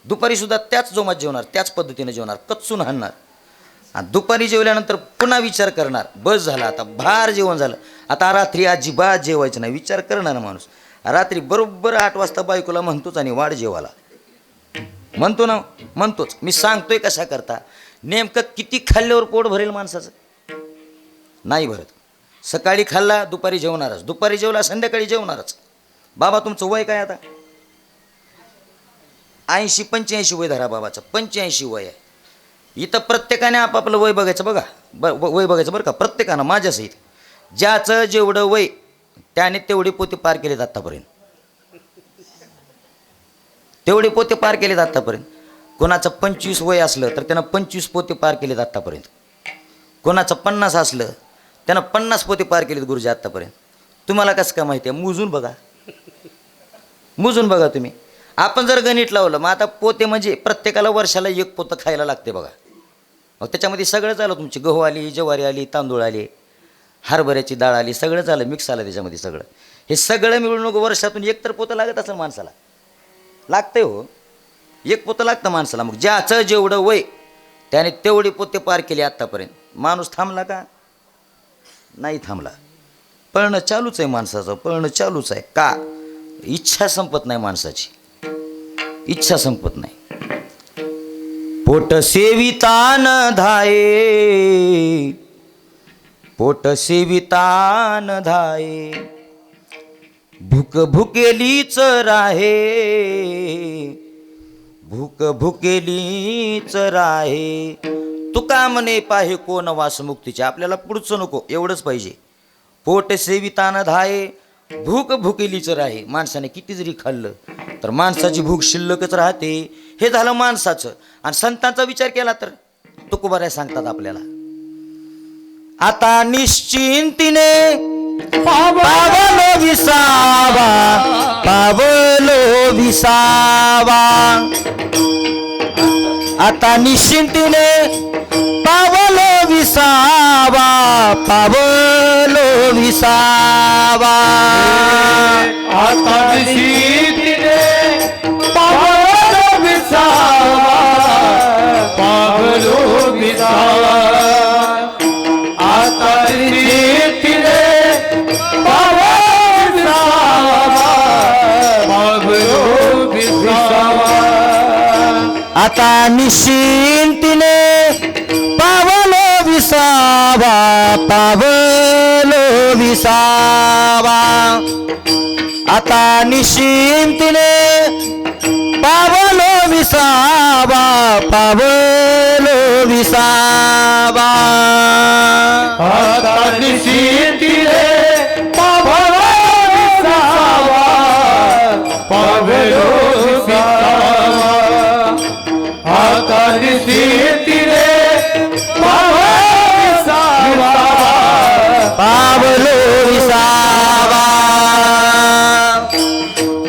दुपारी सुद्धा त्याच जोमात जेवणार त्याच पद्धतीने जेवणार कच्चून हाणणार. आणि दुपारी जेवल्यानंतर पुन्हा विचार करणार बस झाला आता भार जेवण झालं आता रात्री अजिबात जेवायचं नाही विचार करणार माणूस. रात्री बरोबर 8 वाजता बायकोला म्हणतोच आणि वाढ जेवाला म्हणतो ना म्हणतोच. मी सांगतोय कशा करता नेमकं किती खाल्ल्यावर पोट भरेल माणसाचं नाही भरत. सकाळी खाल्ला दुपारी जेवणारच दुपारी जेवला संध्याकाळी जेवणारच. बाबा तुमचं वय काय आता 80-85 वय धरा बाबाचं 85 वय आहे. इथं प्रत्येकाने आपापलं वय बघायचं बघा वय बघायचं बरं का प्रत्येकानं माझ्यासहित. ज्याचं जेवढं वय त्याने तेवढे पोते पार केलेत आत्तापर्यंत. तेवढे पोते पार केलेत आत्तापर्यंत. कोणाचं 25 वय असलं तर त्यानं 25 पोते पार केलेत आत्तापर्यंत. कोणाचं 50 असलं त्यानं 50 पोते पार केलेत गुरुजी आत्तापर्यंत. तुम्हाला कसं काय माहिती आहे मोजून बघा तुम्ही. आपण जर गणित लावलं मग आता पोते म्हणजे प्रत्येकाला वर्षाला 1 पोतं खायला लागते बघा. मग त्याच्यामध्ये सगळं झालं तुमची गहू आली ज्वारी आली तांदूळ आले हरभऱ्याची डाळ आली सगळं झालं मिक्स आलं त्याच्यामध्ये सगळं. हे सगळं मिळून वर्षातून 1 तर पोतं लागत असेल माणसाला. लागतंय हो 1 पोतं लागतं माणसाला. मग ज्याचं जेवढं वय त्याने तेवढे पोते पार केले आत्तापर्यंत. माणूस थांबला का नाही थांबला. पळणं चालूच आहे माणसाचं पळणं चालूच आहे. का इच्छा संपत नाही माणसाची इच्छा संपत नाही. पोट सेवितान धाये पोट सेवितान धाये भूक भुकेलीच राहे भूक भुकेलीच राहे. तुका म्हणे पाहे कोण वासमुक्तीचे. आपल्याला पुढचं नको एवढंच पाहिजे. पोट सेवितान धाये भूक भुकेलीच राहे. माणसाने किती जरी खाल्लं तर माणसाची भूक शिल्लकच राहते. हे झालं माणसाचं. आणि संतांचा विचार केला तर तुकोबाराय सांगतात आपल्याला आता निश्चिंतीने पावलो विसावा आता निश्चिंतीने पावलो विसावा, पावलो विसावा. आता निशितीने पावलो विसावा, पावलो विसावा. आता निशितीने पावलो विसावा, पावलो विसावा. आता निश्चिंतीने पावलो विसावा, पावलो विसावा. आता निश्चिंतीने पावलो विसावा, पावलो विसावा. आता निशितीने पावलो विसावा, पावलो विसावा. आता निशितीने पावलो विसावा, पावलो विसावा.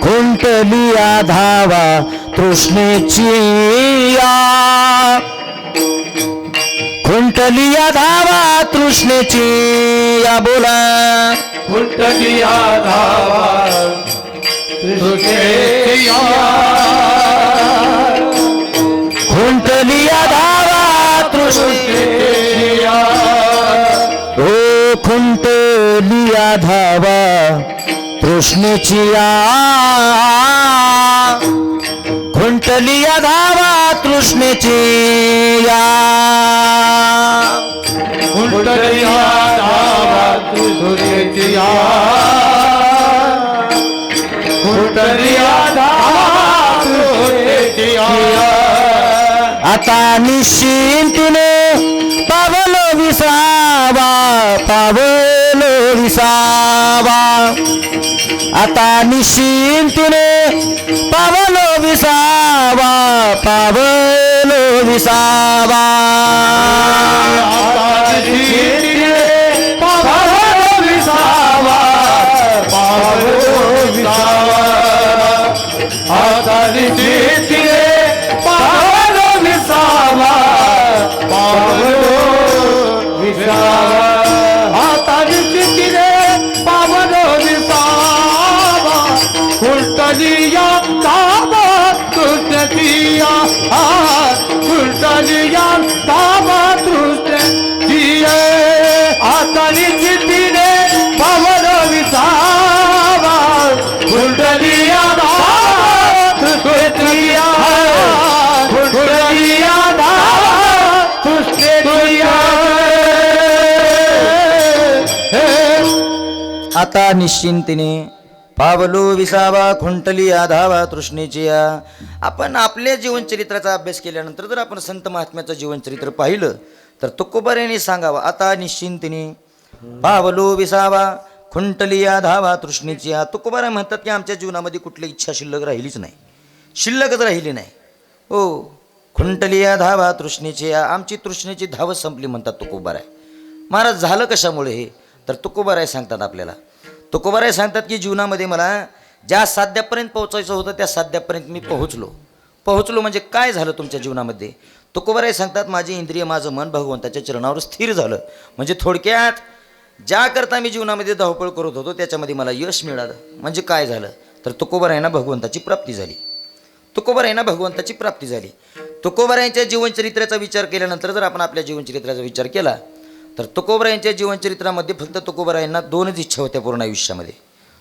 खुंटलिया धावा तृष्णेची या, खुंटलिया धावा तृष्णेची या. बोला फुटलिया धावा तृष्णेच्या, खुंटलिया धावा तृष्णेची. ओ खुंटलिया धावा तृष्णेची या, खुंटलिया धावा तृष्णेची या. फुटलिया धावा तृष्णेच्या, फुटलिया धावा तृष्णेच्या. आता निश्चिंतीने पावलो विसावा, पावलो विसावा. आता निश्चिंतीने पावलो विसावा, पावलो विसावा. आता निशितीने पावलो विसावा, पावलो विसावा. आता निशितीने पावलो विसावा, पावलो विसावा. आता निशितीने पावलो विसावा, फुटलिया धावा तृष्णेच्या, फुटलिया धावा तृष्णेच्या. आता निशितीने पावलो विसावा, फुटलिया धावा तृष्णेच्या, फुटलिया धावा तृष्णेच्या. आता निश्चिंतीने पावलो विसावा, खुंटलिया धावा तृष्णेची या. आपण आपल्या जीवनचरित्राचा अभ्यास केल्यानंतर जर आपण संत महात्म्याचं जीवनचरित्र पाहिलं तर तुकोबारायांनी सांगावं, आता निश्चिंतीने पावलो विसावा, खुंटलिया धावा तृष्णेची या. तुकोबाराय म्हणतात की आमच्या जीवनामध्ये कुठली इच्छा शिल्लक राहिलीच नाही, शिल्लकच राहिली नाही. हो, खुंटलिया धावा तृष्णेची या. आमची तृष्णेची धावच संपली म्हणतात तुकोबाराय. महाराज झालं कशामुळे हे तर तुकोबाराय सांगतात आपल्याला. तुकोबाराय सांगतात की जीवनामध्ये मला ज्या साध्यापर्यंत पोहोचायचं होतं त्या साध्यापर्यंत मी पोहोचलो म्हणजे काय झालं तुमच्या जीवनामध्ये. तुकोबाराय सांगतात माझी इंद्रिय, माझं मन भगवंताच्या चरणावर स्थिर झालं. म्हणजे थोडक्यात ज्याकरता मी जीवनामध्ये धावपळ करत होतो त्याच्यामध्ये मला यश मिळालं. म्हणजे काय झालं तर तुकोबारायांना भगवंताची प्राप्ती झाली. तुकोबारायांना भगवंताची प्राप्ती झाली. तुकोबारायांच्या जीवनचरित्राचा विचार केल्यानंतर जर आपण आपल्या जीवनचरित्राचा विचार केला तर तुकोबारायांच्या जीवनचरित्रामध्ये फक्त तुकोबारायांना दोनच इच्छा होत्या पूर्ण आयुष्यामध्ये.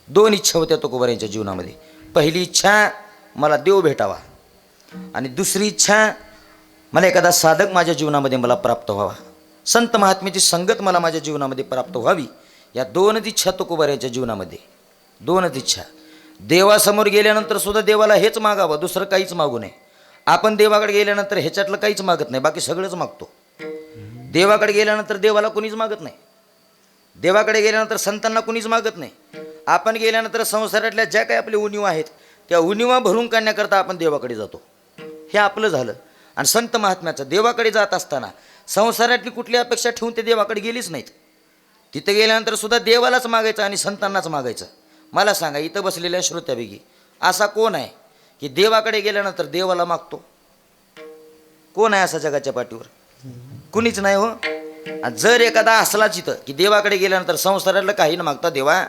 दोन इच्छा होत्या तुकोबारायांच्या जीवनामध्ये. पहिली इच्छा मला देव भेटावा आणि दुसरी इच्छा मला एखादा साधक माझ्या जीवनामध्ये मला प्राप्त व्हावा, संत महात्म्याची संगत मला माझ्या जीवनामध्ये प्राप्त व्हावी. या दोनच इच्छा तुकोबारायांच्या जीवनामध्ये, दोनच इच्छा. देवासमोर गेल्यानंतर सुद्धा देवाला हेच मागावं, दुसरं काहीच मागू नये. आपण देवाकडे गेल्यानंतर ह्याच्यातलं काहीच मागत नाही, बाकी सगळंच मागतो. देवाकडे गेल्यानंतर देवाला कुणीच मागत नाही. देवाकडे गेल्यानंतर संतांना कुणीच मागत नाही. आपण गेल्यानंतर संसारातल्या ज्या काही आपल्या उणीवा आहेत त्या उणीवा भरून काढण्याकरता आपण देवाकडे जातो. हे आपलं झालं. आणि संत महात्म्याचं देवाकडे जात असताना संसारातली कुठली अपेक्षा ठेवून ते देवाकडे गेलीच नाहीत. तिथं गेल्यानंतर सुद्धा देवालाच मागायचं आणि संतांनाच मागायचं. मला सांगा, इथं बसलेल्या श्रोत्यापैकी असा कोण आहे की देवाकडे गेल्यानंतर देवाला मागतो? कोण आहे असा जगाच्या पाठीवर? कुणीच नाही हो. आणि जर एखादा असलाच इथं की देवाकडे गेल्यानंतर संसारातलं काही न मागता, देवा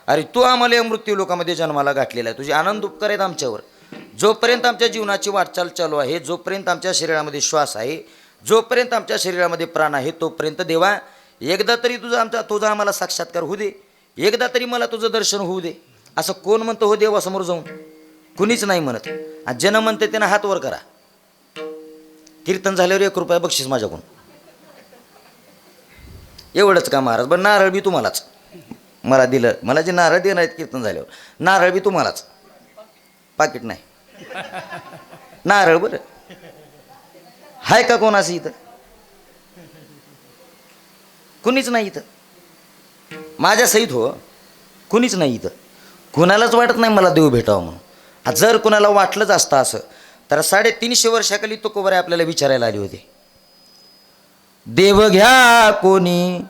अरे तू आम्हाला या मृत्यू लोकामध्ये जन्माला घातलेला आहे, तुझे आनंद उपकार आहेत आमच्यावर. जोपर्यंत आमच्या जीवनाची वाटचाल चालू आहे, जोपर्यंत आमच्या शरीरामध्ये श्वास आहे, जोपर्यंत आमच्या शरीरामध्ये प्राण आहे, तोपर्यंत देवा एकदा तरी तुझा आम्हाला साक्षात्कार होऊ दे, एकदा तरी मला तुझं दर्शन होऊ दे. असं कोण म्हणतं हो देवासमोर जाऊन? कुणीच नाही म्हणत. आणि ज्यानं म्हणते त्यानं हात वर करा. कीर्तन झाल्यावर 1 रुपया बक्षीस माझ्याकडून. एवढंच का महाराज? बरं नारळ बी तुम्हालाच. मला दिलं, मला जे नारळ देणार आहेत कीर्तन झाल्यावर, नारळ बी तुम्हालाच. पाकिट नाही नारळ. बरं हाय का कोण असं इथं? कुणीच नाही इथं माझ्या सहित हो. कुणीच नाही इथं. कुणालाच वाटत नाही मला देव भेटावं म्हणून. जर कुणाला वाटलंच असतं असं तर 350 वर्षाखाली तुकोबाराय आपल्याला विचारायला आले होते, देव घ्या कोणी,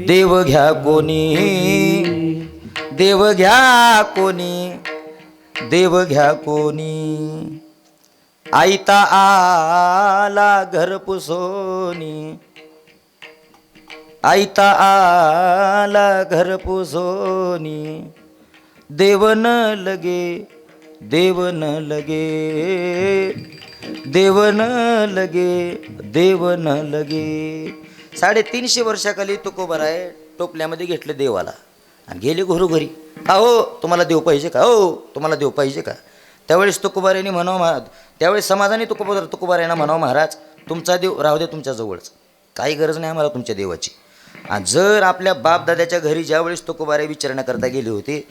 देव घ्या कोणी, देव घ्या कोणी, देव घ्या कोणी. आईता आला घर पुसोनी, आईता आला घर पुसोनी. देव न लगे, देव न लगे, देव न लगे, देव न लगे. 350 वर्षाखाली तुकोबाराय टोपल्यामध्ये घेतलं देवाला आणि गेले घरोघरी. का हो तुम्हाला देव पाहिजे का? हो तुम्हाला देव पाहिजे का? त्यावेळेस तुकोबारायांनी म्हणावं, त्यावेळेस समाजाने तुकोबारायांना म्हणावं, महाराज तुमचा देव राहू दे तुमच्या जवळच, काही गरज नाही आम्हाला तुमच्या देवाची. आणि जर आपल्या बापदाद्याच्या घरी ज्यावेळेस तुकोबाराय विचारण्याकरता गेले होते,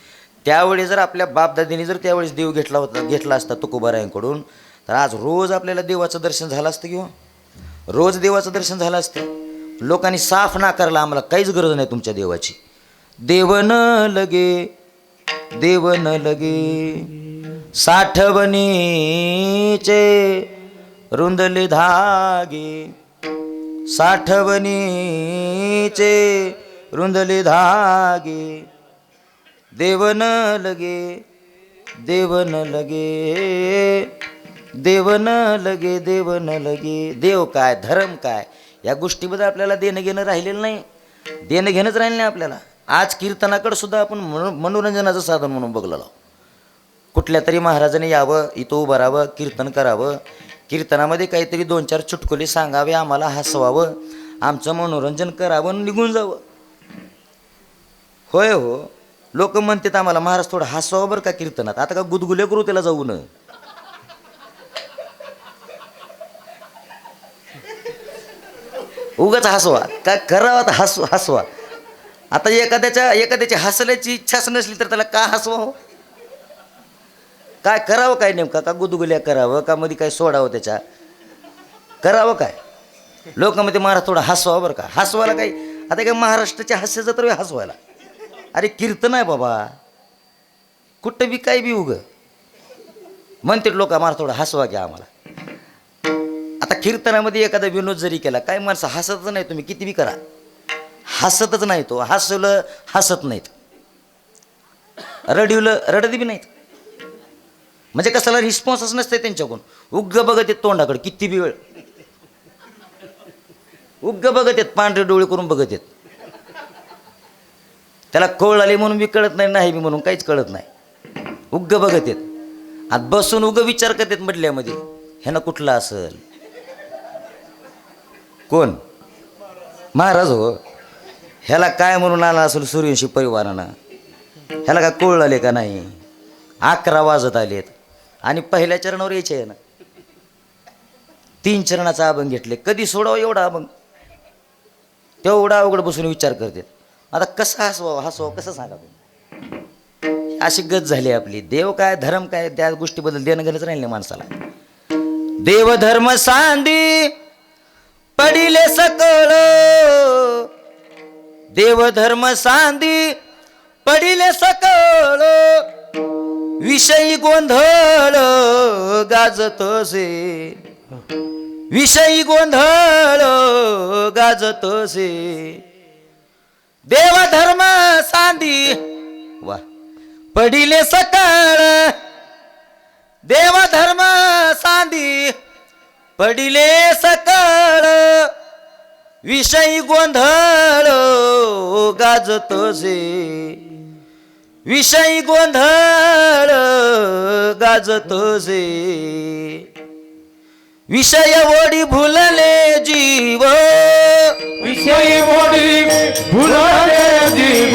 त्यावेळेस जर आपल्या बापदादीने जर त्यावेळेस देव घेतला असता तुकोबारायांकडून, तर आज रोज आपल्याला देवाचं दर्शन झालं असतं किंवा रोज देवाचं दर्शन झालं असतं. लोकांनी साफ नाकारला, आम्हाला काहीच गरज नाही तुमच्या देवाची. देव न लगे, देव न लगे. साठवणीचे रुंदले धागे, साठवणीचे रुंदले धागे. देव न लगे, देव न लगे, देव न लगे, देव न लगे. देव काय, धर्म काय, या गोष्टीबद्दल आपल्याला देणं घेणं राहिलेलं नाही. देणं घेणंच राहिलं नाही आपल्याला. आज कीर्तनाकडे सुद्धा आपण मनोरंजनाचं साधन म्हणून बघलेलो. कुठल्या तरी महाराजाने यावं, इथं उभं राहावं, कीर्तन करावं, कीर्तनामध्ये काहीतरी 2-4 चुटकुले सांगावे, आम्हाला हसवावं, आमचं मनोरंजन करावं, निघून जावं. होय हो, लोक म्हणतात आम्हाला, महाराज थोडं हसवावं बरं का कीर्तनात. आता का गुदगुले करू त्याला जाऊ न? उगाच हसवा का करावं? आता हसवा. आता एखाद्याची हसल्याची इच्छाच नसली तर त्याला का हसवा हो? काय करावं, काय नेमका? का गुदगुल्या करावं का मध्ये काय सोडावं त्याच्या? करावं काय? लोक मध्ये महाराज थोडं हसवावं बरं का. हसवायला काही आता काय महाराष्ट्राच्या हास्याचं तर हसवायला? अरे कीर्तन आहे बाबा, कुठं बी काय बी उग म्हणते लोक, महाराज थोडं हसवा घ्या आम्हाला. आता कीर्तनामध्ये एखादा विनोद जरी केला, काय माणसं हसतच नाही, तुम्ही किती बी करा हसतच नाही. तो हसवलं हसत नाहीत, रडवलं रडत बी नाहीत. म्हणजे कसाला रिस्पॉन्सच नसते त्यांच्याकडून. उग्ग बघत येत तोंडाकडे किती बी वेळ, उग्ग बघत येत, पांढरे डोळे करून बघत येत. त्याला कळ आले म्हणून बी कळत नाही, नाही बी म्हणून काहीच कळत नाही. उग्ग बघत येत आणि बसून उग्ग विचार करत येत मधल्यामध्ये, ह्यानं कुठला असेल? कोण? महाराज हो. ह्याला काय म्हणून आला असेल सूर्यवंशी परिवारानं? ह्याला काय कळ आले का नाही? 11 वाजत आलेत आणि पहिल्या चरणावर यायचे आहे ना. 3 चरणाचा अभंग घेतले, कधी सोडावं एवढा अभंग? तेवढा अवघड बसून विचार करतात. आता कसं हसवावं कसं सांगा? अशी गत झाली आपली. देव काय, धर्म काय, त्या गोष्टीबद्दल देणं घेणंच राहिलं नाही माणसाला. देव धर्म सांदी पडिले सकळ, देव धर्म सांदी पडिले सकळ. विषयी गोंधळ गाजतसे, विषयी गोंधळ गाजतसे. देव धर्म सांदी वा पडिले सकळ, देव धर्म सांदी पडिले सकाळ विषयी गोंधळ गाजतोसे, विषयी गोंधळ गाजतोसे, विषय ओढी भुलले जीव, विषयी ओढी भुलले जीव,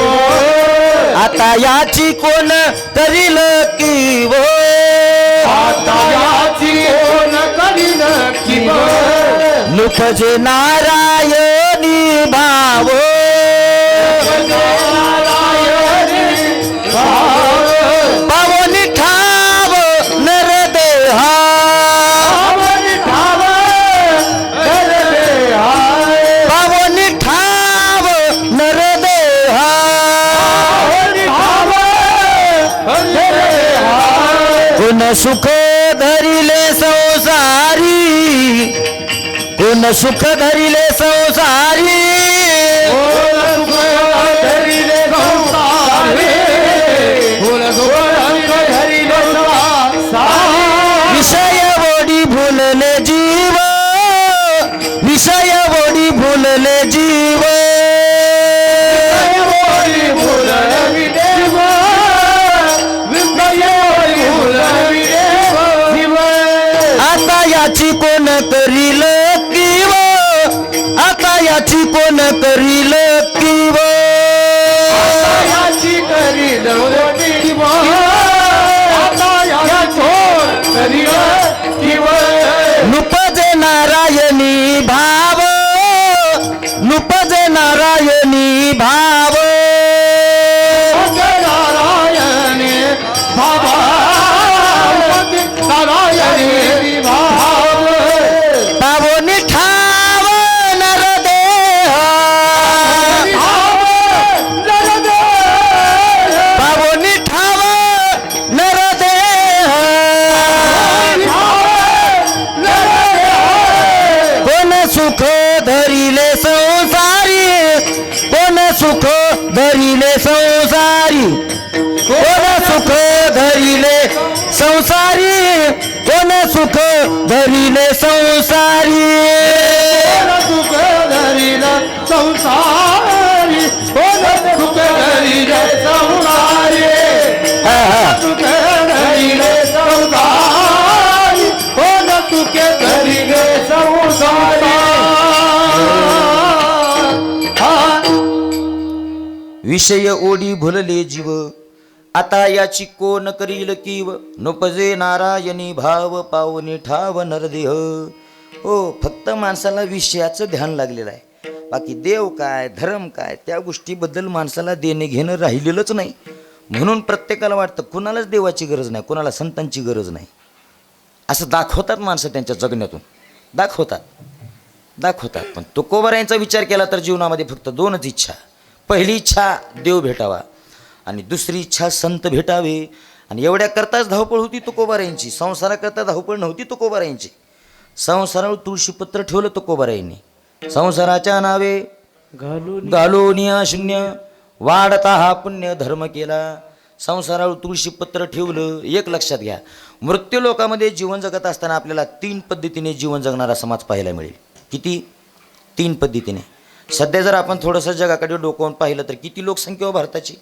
आता याची कोण करील कीव, आता याची कोण करील कीव, नुपजे नारायणी भाव, पावनी ठाव नरदेहा, पावनी ठाव नरदेहा, कोण सुख धरिले संसारी, कोण सुख धरिले संसारी, विषय ओढी भुलले जीव, विषय ओढी भुलले जीव, आता याची कोण करील कीव, आता याची कोण करील कीव, नुपजे नारायणी भाव, नुपजे नारायणी भाव, पावनी ठाव नरदेहा, पावनी ठाव नरदेहा, कोण सुख धरिले संसारी, कोण सुख धरिले संसारी, कोण सुख धरिले संसारी, कोण सुख धरिले संसारी, संसारी, कोण सुख धरिले संसारी, सुख धरिले संसारी, कोण सुख धरिले संसारी. विषय ओढी भुलले जीव, आता याची कोण करील कीव, नुपजे नारायणी भाव, पावनी ठाव नरदेह. हो, फक्त माणसाला विषयाचं ध्यान लागलेलं आहे, बाकी देव काय धर्म काय त्या गोष्टीबद्दल माणसाला देणे घेणं राहिलेलंच नाही. म्हणून प्रत्येकाला वाटतं कुणालाच देवाची गरज नाही, कुणाला संतांची गरज नाही, असं दाखवतात माणसं त्यांच्या जगण्यातून, दाखवतात. पण तुकोबारायांचा विचार केला तर जीवनामध्ये फक्त दोनच इच्छा. पहिली इच्छा देव भेटावा आणि दुसरी इच्छा संत भेटावे. आणि एवढ्या करताच धावपळ होती तुकोबारायांची, संसाराकरता धावपळ नव्हती तुकोबारायांची. संसारावर तुळशीपत्र ठेवलं तुकोबारायांनी, संसाराच्या नावे घालून शून्य वाढता हा पुण्य धर्म केला. संसारावर तुळशीपत्र ठेवलं. एक लक्षात घ्या, मृत्यू लोकामध्ये जीवन जगत असताना आपल्याला 3 पद्धतीने जीवन जगणारा समाज पाहायला मिळेल. किती? 3 पद्धतीने. सध्या जर आपण थोडंसं जगाकडे डोकावून पाहिलं तर किती लोकसंख्या हो भारताची?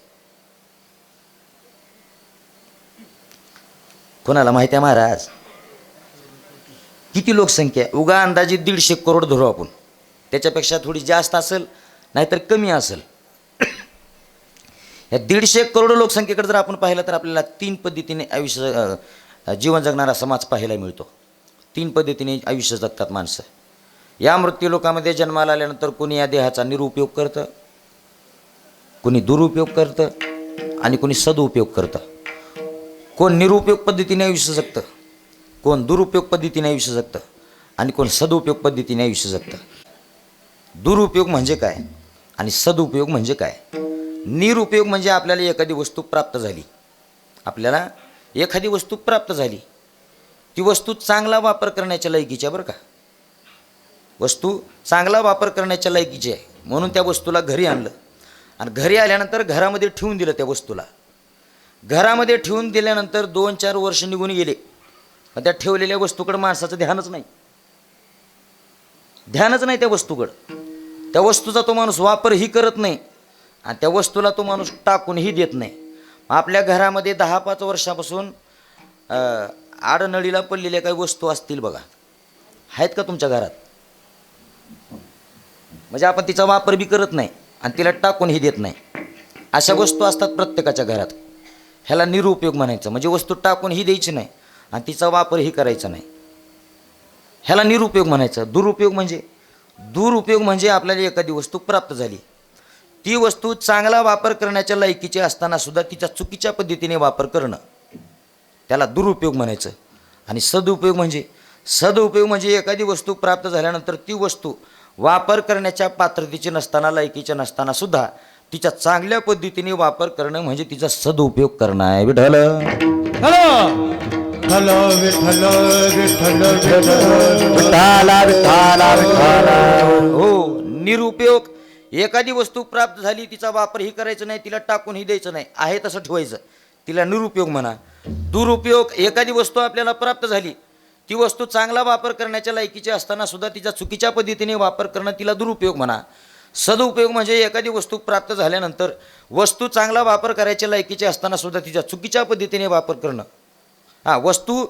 कोणाला माहिती आहे महाराज? किती लोकसंख्या? उगा अंदाजे 150 करोड धरू आपण, त्याच्यापेक्षा थोडी जास्त असेल नाहीतर कमी असेल. या 150 करोड लोकसंख्येकडे जर आपण पाहिलं तर आपल्याला 3 पद्धतीने आयुष्य जीवन जगणारा समाज पाहायला मिळतो. 3 पद्धतीने आयुष्य जगतात माणसं. या मृत्यू लोकामध्ये जन्माला आल्यानंतर कोणी या देहाचा निरुपयोग करतं, कोणी दुरुपयोग करतं आणि कोणी सदुपयोग करतं. कोण निरुपयोग पद्धतीने आयुष्य जगतं, कोण दुरुपयोग पद्धतीने आयुष्य जगतं आणि कोण सदुपयोग पद्धतीने आयुष्य जगतं. दुरुपयोग म्हणजे काय आणि सदुपयोग म्हणजे काय? निरुपयोग म्हणजे आपल्याला एखादी वस्तू प्राप्त झाली, आपल्याला एखादी वस्तू प्राप्त झाली, ती वस्तू चांगला वापर करण्याच्या लायकीची आहे बरं का. वस्तू चांगला वापर करण्याच्या लायकीची आहे म्हणून त्या वस्तूला घरी आणलं आणि घरी आल्यानंतर घरामध्ये ठेवून दिलं. त्या वस्तूला घरामध्ये ठेवून दिल्यानंतर 2-4 वर्ष निघून गेले, त्या ठेवलेल्या वस्तूकडे माणसाचं ध्यानच नाही. ध्यानच नाही त्या वस्तूकडं. त्या वस्तूचा तो माणूस वापरही करत नाही आणि त्या वस्तूला तो माणूस टाकूनही देत नाही. आपल्या घरामध्ये 10-5 वर्षापासून आडनळीला पडलेल्या काही वस्तू असतील बघा, आहेत का तुमच्या घरात? म्हणजे आपण तिचा वापर बी करत नाही आणि तिला टाकूनही देत नाही. अशा वस्तू असतात प्रत्येकाच्या घरात. ह्याला निरुपयोग म्हणायचं. म्हणजे वस्तू टाकूनही द्यायची नाही आणि तिचा वापरही करायचा नाही. ह्याला निरुपयोग म्हणायचं. दुरुपयोग म्हणजे आपल्याला एखादी वस्तू प्राप्त झाली, ती वस्तू चांगला वापर करण्याच्या लायकीची असताना सुद्धा तिचा चुकीच्या पद्धतीने वापर करणं, त्याला दुरुपयोग म्हणायचं. आणि सदुपयोग म्हणजे एखादी वस्तू प्राप्त झाल्यानंतर ती वस्तू वापर करण्याच्या पात्रतेची नसताना, लायकीची नसताना सुद्धा तिचा चांगल्या पद्धतीने वापर करणं म्हणजे तिचा सदुपयोग करणं आहे. विठ्ठल हॅलो विठ्ठल विठ्ठल हो. निरुपयोग, एखादी वस्तू प्राप्त झाली तिचा वापरही करायचा नाही, तिला टाकूनही द्यायचं नाही, आहे तसं ठेवायचं, तिला निरुपयोग म्हणा. दुरुपयोग, एखादी वस्तू आपल्याला प्राप्त झाली, ती वस्तू चांगला वापर करण्याच्या लायकीची असताना सुद्धा तिचा चुकीच्या पद्धतीने वापर करणं, तिला दुरुपयोग म्हणा. सदुपयोग म्हणजे एखादी वस्तू प्राप्त झाल्यानंतर वस्तू चांगला वापर करायच्या लायकीची असताना सुद्धा तिचा चुकीच्या पद्धतीने वापर करणं. वस्तू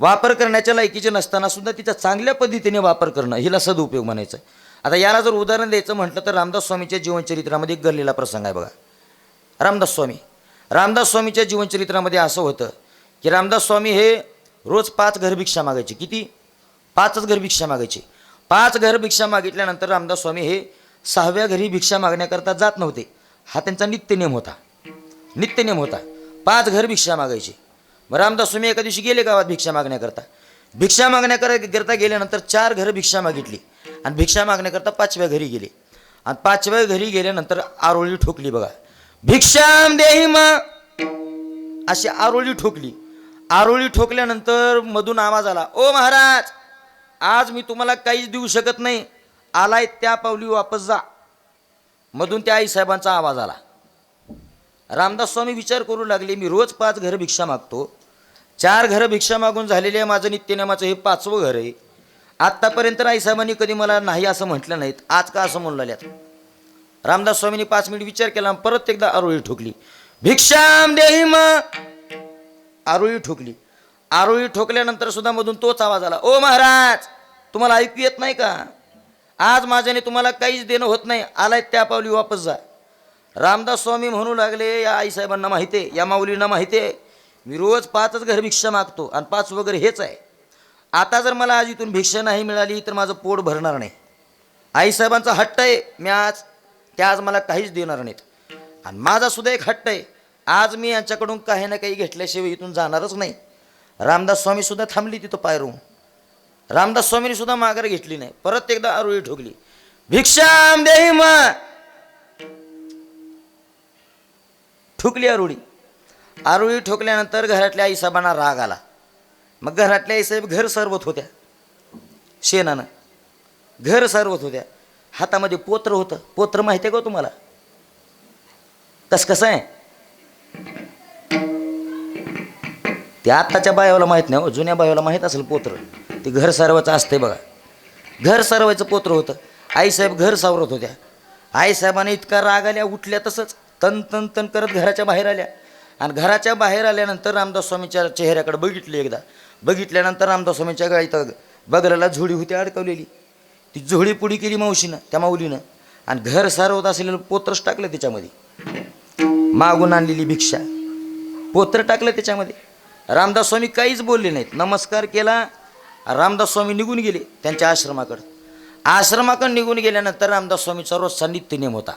वापर करण्याच्या लायकीचे नसताना सुद्धा तिचा चांगल्या पद्धतीने वापर करणं, हिला सदुपयोग म्हणायचं. आता याला जर उदाहरण द्यायचं म्हटलं तर रामदास स्वामीच्या जीवनचरित्रामध्ये एक घडलेला प्रसंग आहे बघा. रामदास स्वामीच्या जीवनचरित्रामध्ये असं होतं की रामदास स्वामी हे रोज 5 घर भिक्षा मागायचे. किती? 5च घर भिक्षा मागायचे. 5 घर भिक्षा मागितल्यानंतर रामदास स्वामी हे 6व्या घरी भिक्षा मागण्याकरता जात नव्हते. हा त्यांचा नित्यनेम होता. 5 घर भिक्षा मागायचे. मग रामदास स्वामी एका दिवशी गेले गावात भिक्षा मागण्याकरता गेल्यानंतर 4 घरं भिक्षा मागितली आणि भिक्षा मागण्याकरता 5व्या घरी गेले. आणि 5व्या घरी गेल्यानंतर आरोळी ठोकली बघा. भिक्षाम देहि मा, अशी आरोळी ठोकली. आरोळी ठोकल्यानंतर मधून आवाज आला, ओ महाराज, आज मी तुम्हाला काहीच देऊ शकत नाही, आलाय त्या पावली वापस जा. मधून त्या आईसाहेबांचा आवाज आला. रामदास स्वामी विचार करू लागले, मी रोज 5 घरं भिक्षा मागतो, 4 घरं भिक्षा मागून झालेले आहे, माझं नित्यनेमाचं हे 5वं घर आहे. आत्तापर्यंत आईसाहेबांनी कधी मला नाही असं म्हटलं नाहीत, आज का असं म्हणू लागल्यात. रामदास स्वामींनी 5 मिनिट विचार केला, परत एकदा आरोळी ठोकली. भिक्षाम देहि मा, आरोळी ठोकली. आरोळी ठोकल्यानंतर सुद्धा मधून तोच आवाज आला, ओ महाराज, तुम्हाला ऐकू येत नाही का? आज माझ्याने तुम्हाला काहीच देणं होत नाही, आलाय त्या पावली वापस जा. रामदास स्वामी म्हणू लागले, या आईसाहेबांना माहिती आहे, या माऊलींना माहिती आहे, मी रोज 5च घर भिक्षा मागतो आणि 5 वगैरे हेच आहे. आता जर मला आज इथून भिक्षा नाही मिळाली तर माझं पोट भरणार नाही. आईसाहेबांचा हट्ट आहे, त्या आज मला काहीच देणार नाहीत. आणि माझा सुद्धा एक हट्ट आहे, आज मी यांच्याकडून काही ना काही घेतल्याशिवाय इथून जाणारच नाही. रामदास स्वामी सुद्धा थांबली तिथं पायरून. रामदास स्वामींनी सुद्धा माघार घेतली नाही. परत एकदा आरोळी ठोकली. भिक्षाम देहि मा, ठोकली आरोळी. आरोळी ठोकल्यानंतर घरातल्या आईसाहेबांना राग आला. मग घरातल्या आईसाहेब घर सरवत होत्या, शेणानं घर सरवत होत्या. हातामध्ये पोत्र होतं. पोत्र माहिती आहे का तुम्हाला? कसं आहे ते? आत्ताच्या बायाला माहीत नाही हो, जुन्या बायाला माहीत असेल पोत्र. ते घर सारवायचं असते बघा. घर सारवायचं पोत्र होतं. आईसाहेब घर सावरत होत्या. आईसाहेबांना इतका राग आल्या, उठल्या तसंच तन तन तन करत घराच्या बाहेर आल्या. आणि घराच्या बाहेर आल्यानंतर रामदास स्वामीच्या चेहऱ्याकडे बघितले. एकदा बघितल्यानंतर रामदास स्वामीच्या गाडीत बगलाला झोळी होती अडकवलेली. ती झोळी पुडी केली मावशीनं, त्या माऊलीनं, आणि घर सारवत असलेलं पोत्रच टाकलं त्याच्यामध्ये. मागून आणलेली भिक्षा पोत्र टाकलं त्याच्यामध्ये. रामदास स्वामी काहीच बोलले नाहीत. नमस्कार केला. रामदास स्वामी निघून गेले त्यांच्या आश्रमाकडं. आश्रमाकडं निघून गेल्यानंतर रामदास स्वामीचा रोजचा नित्यनेम होता.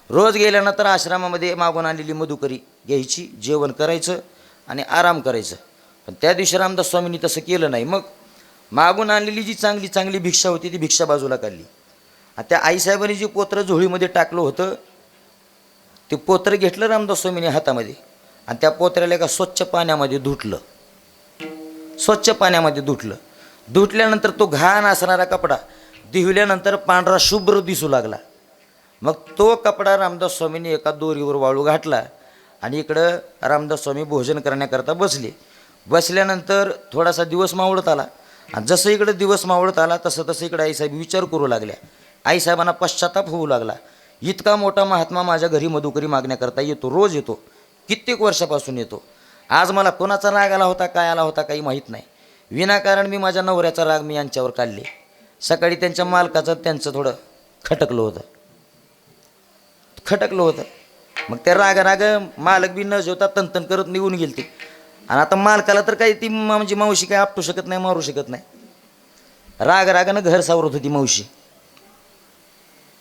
रोज गेल्यानंतर आश्रमामध्ये मागून आणलेली मधुकरी घ्यायची, जेवण करायचं आणि आराम करायचं. पण त्या दिवशी रामदास स्वामींनी तसं केलं नाही. मग मागून आणलेली जी चांगली चांगली भिक्षा होती ती भिक्षा बाजूला काढली. आणि त्या आईसाहेबांनी जी पोत्र झोळीमध्ये टाकलं होतं ते पोत्र घेतलं रामदास स्वामीने हातामध्ये आणि त्या पोत्र्याला एका स्वच्छ पाण्यामध्ये धुतलं. धुतल्यानंतर तो घाण असणारा कपडा धुवल्यानंतर पांढरा शुभ्र दिसू लागला. मग तो कपडा रामदास स्वामींनी एका दोरीवर वाळू घातला आणि इकडं रामदास स्वामी भोजन करण्याकरता बसले. बसल्यानंतर थोडासा दिवस मावळत आला. आणि जसं इकडे दिवस मावळत आला तसं तसं इकडे आईसाहेब विचार करू लागल्या. आईसाहेबांना पश्चाताप होऊ लागला. इतका मोठा महात्मा माझ्या घरी मधुकरी मागण्याकरता येतो, रोज येतो, कित्येक वर्षापासून येतो. आज मला कोणाचा राग आला होता, काय आला होता काही माहीत नाही. विनाकारण मी माझ्या नवऱ्याचा राग मी यांच्यावर काढले. सकाळी त्यांच्या मालकाचं त्यांचं थोडं खटकलं होतं. मग त्या राग मालक बी न जेवता तनतन करत निघून गेली ती. आणि आता मालकाला तर काही ती म्हणजे मावशी काय आपटू शकत नाही, मारू शकत नाही. रागानं घर सावरत होती मावशी.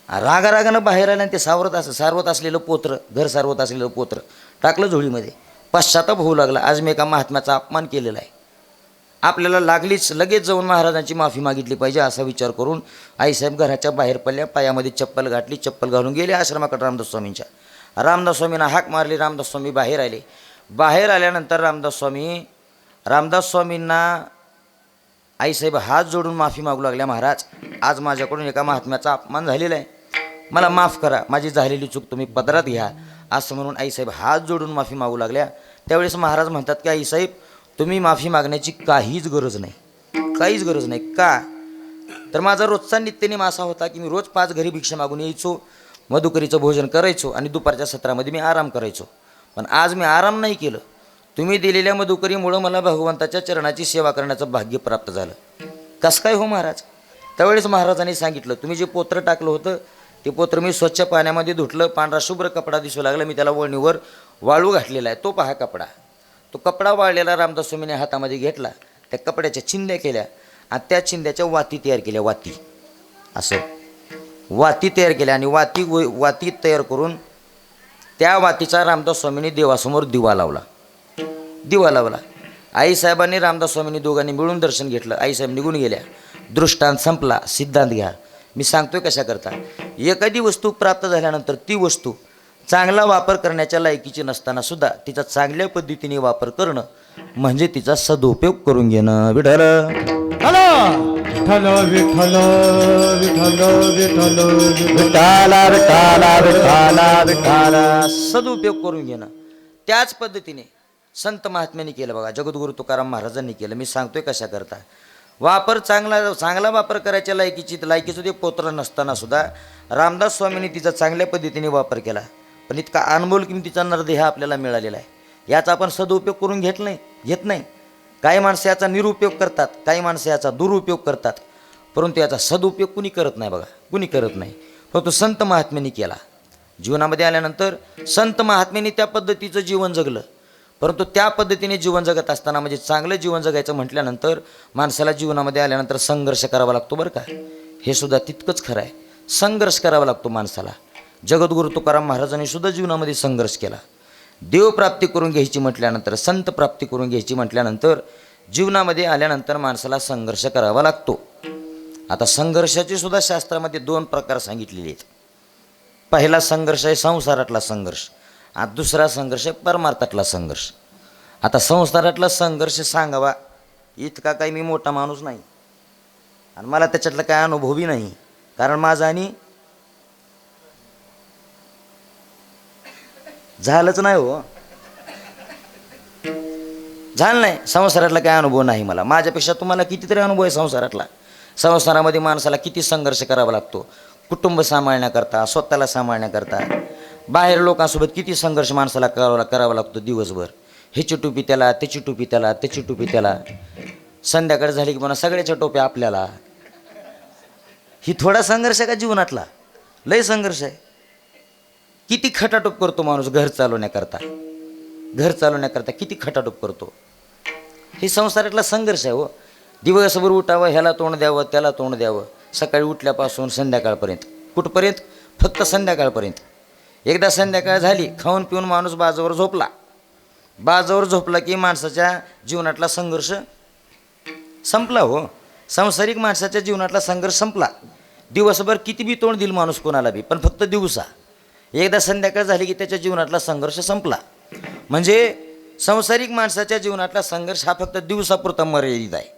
रागानं बाहेर आलं आणि ते सारवत असलेलं पोत्र, घर सारवत असलेलं पोत्र टाकलं झोळीमध्ये. पश्चाताप होऊ लागला. आज मी एका महात्म्याचा अपमान केलेला आहे, आपल्याला लागलीच लगेच जाऊन महाराजांची माफी मागितली पाहिजे असा विचार करून आईसाहेब घराच्या बाहेर पडल्या. पायामध्ये चप्पल घातली, चप्पल घालून गेले आश्रमाकडे रामदास स्वामींच्या. रामदास स्वामींना हाक मारली. रामदास स्वामी बाहेर आले. बाहेर आल्यानंतर रामदास स्वामींना आईसाहेब हात जोडून माफी मागू लागल्या. महाराज, आज माझ्याकडून एका महात्म्याचा अपमान झालेला आहे, मला माफ करा, माझी झालेली चूक तुम्ही पदरात घ्या असं म्हणून आईसाहेब हात जोडून माफी मागू लागल्या. त्यावेळेस महाराज म्हणतात की आईसाहेब, तुम्ही माफी मागण्याची काहीच गरज नाही. का तर माझा रोजचा नित्यनेम असा होता की मी रोज 5 घरी भिक्षा मागून यायचो, मधुकरीचं भोजन करायचो आणि दुपारच्या सत्रामध्ये मी आराम करायचो. पण आज मी आराम नाही केलं. तुम्ही दिलेल्या मधुकरीमुळं मला भगवंताच्या चरणाची सेवा करण्याचं भाग्य प्राप्त झालं. कसं काय हो महाराज? त्यावेळेस महाराजांनी सांगितलं, तुम्ही जे पोत्र टाकलं होतं ते पोत्र मी स्वच्छ पाण्यामध्ये धुतलं. पांढरा शुभ्र कपडा दिसू लागला. मी त्याला वळणीवर वाळू घातलेला आहे. तो पहा कपडा. तो कपडा वाळलेला रामदास स्वामीने हातामध्ये घेतला. त्या कपड्याच्या चिंध्या केल्या आणि त्या चिंध्याच्या वाती तयार केल्या. वाती तयार केल्या आणि वाती तयार करून त्या वातीचा रामदास स्वामींनी देवासमोर दिवा लावला. आईसाहेबांनी रामदास स्वामींनी दोघांनी मिळून दर्शन घेतलं. आईसाहेब निघून गेल्या. दृष्टांत संपला, सिद्धांत घ्या. मी सांगतोय कशा करता. एखादी वस्तू प्राप्त झाल्यानंतर ती वस्तू चांगला वापर करण्याच्या लायकीची नसताना सुद्धा तिचा चांगल्या पद्धतीने वापर करणं म्हणजे तिचा सदुपयोग करून घेणं. विठ्ठल विठ्ठल विठ्ठल विठ्ठल विठ्ठल सदुपयोग करून घेणं. त्याच पद्धतीने संत महात्म्यांनी केलं बघा. जगद्गुरु तुकाराम महाराजांनी केलं. मी सांगतोय कशा करता. वापर चांगला वापर करायच्या लायकीचं ते पोत्र नसताना सुद्धा रामदास स्वामींनी तिचा चांगल्या पद्धतीने वापर केला. पण इतका अनमोल किमतीचा नरदेह आपल्याला मिळालेला आहे. याचा आपण सदुपयोग करून घेत नाही. काही माणसं याचा निरुपयोग करतात, काही माणसं याचा दुरुपयोग करतात, परंतु याचा सदुपयोग कुणी करत नाही बघा. कुणी करत नाही. परंतु संत महात्म्यांनी केला. जीवनामध्ये आल्यानंतर संत महात्म्यांनी त्या पद्धतीचं जीवन जगलं. परंतु त्या पद्धतीने जीवन जगत असताना म्हणजे चांगलं जीवन जगायचं म्हटल्यानंतर माणसाला जीवनामध्ये आल्यानंतर संघर्ष करावा लागतो बरं का. हे सुद्धा तितकंच खरं आहे. संघर्ष करावा लागतो माणसाला. जगद्गुरु तुकाराम महाराजांनी सुद्धा जीवनामध्ये संघर्ष केला. देवप्राप्ती करून घ्यायची म्हटल्यानंतर, संत प्राप्ती करून घ्यायची म्हटल्यानंतर जीवनामध्ये आल्यानंतर माणसाला संघर्ष करावा लागतो. आता संघर्षाचे सुद्धा शास्त्रामध्ये 2 प्रकार सांगितलेले आहेत. पहिला संघर्ष आहे संसारातला संघर्ष आणि दुसरा संघर्ष आहे परमार्थातला संघर्ष. आता संसारातला संघर्ष सांगावा इतका काही मी मोठा माणूस नाही आणि मला त्याच्यातला काय अनुभवही नाही. कारण माझा आणि झालंच नाही हो, झालं नाही. संसारातला काय अनुभव नाही मला. माझ्यापेक्षा तुम्हाला कितीतरी अनुभव आहे संसारातला. संसारामध्ये माणसाला किती संघर्ष करावा लागतो. कुटुंब सांभाळण्याकरता, स्वतःला सांभाळण्याकरता, बाहेर लोकांसोबत किती संघर्ष माणसाला करावा लागतो दिवसभर. ह्याची टोपी त्याला, त्याची टोपी त्याला, त्याची टोपी त्याला. संध्याकाळ झाली की म्हणा सगळ्याच्या टोप्या आपल्याला. ही थोडा संघर्ष आहे का जीवनातला? लय संघर्ष आहे. किती खटाटोप करतो माणूस घर चालवण्याकरता किती खटाटोप करतो. हे संसारातला संघर्ष आहे हो. दिवसभर उठावं, ह्याला तोंड द्यावं, त्याला तोंड द्यावं, सकाळी उठल्यापासून संध्याकाळपर्यंत. कुठपर्यंत? फक्त संध्याकाळपर्यंत. एकदा संध्याकाळ झाली, खाऊन पिऊन माणूस बाजावर झोपला की माणसाच्या जीवनातला संघर्ष संपला हो. सांसारिक माणसाच्या जीवनातला संघर्ष संपला. दिवसभर किती बी तोंड दिल माणूस कोणाला बी, पण फक्त दिवसा. एकदा संध्याकाळ झाली की त्याच्या जीवनातला संघर्ष संपला. म्हणजे सांसारिक माणसाच्या जीवनातला संघर्ष हा फक्त दिवसापुरता मर्यादित आहे.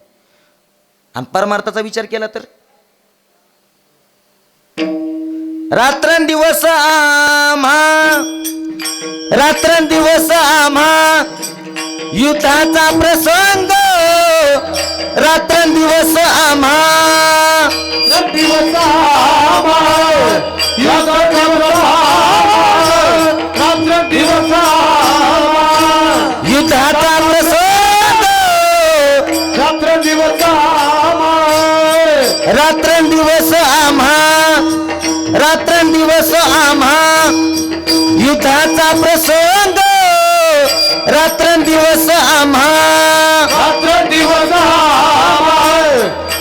आणि परमार्थाचा विचार केला तर रात्रंदिवस आम्हा युद्धाचा प्रसंग रात्रंदिवस आम्हा दिवस आम्हा रात्र दिवस युद्धाचा प्रसंग रात्र दिवस रात्रंदिवस आम्हा रात्रंदिवस आम्हा युद्धाचा प्रसंग रात्रंदिवस आम्हा रात्र दिवस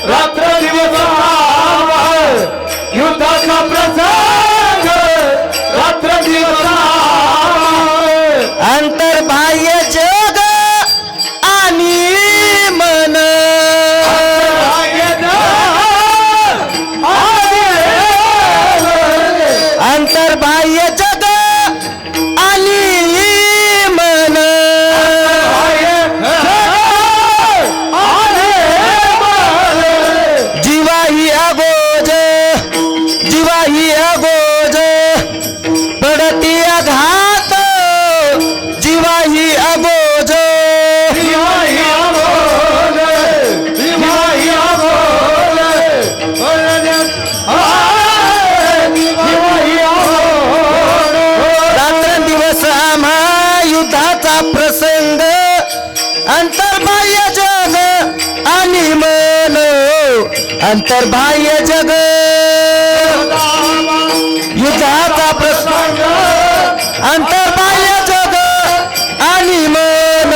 रात्र दिवस युद्धाचा प्रसंग रात्र दिवस अंतर्बाह्य जग आणि मन अंतर्बाह्य जग आणि मन जीवाही अगोज जीवाही अगोज पडती आघात जीवाही अगोज रात्रंदिवस आम्हा युद्धाचा प्रसंग अंतर्बाह्य जग आणि मन अंतर्बाह्य जग युद्धाचा प्रसंग अंतर्बाह्य जग आणि मन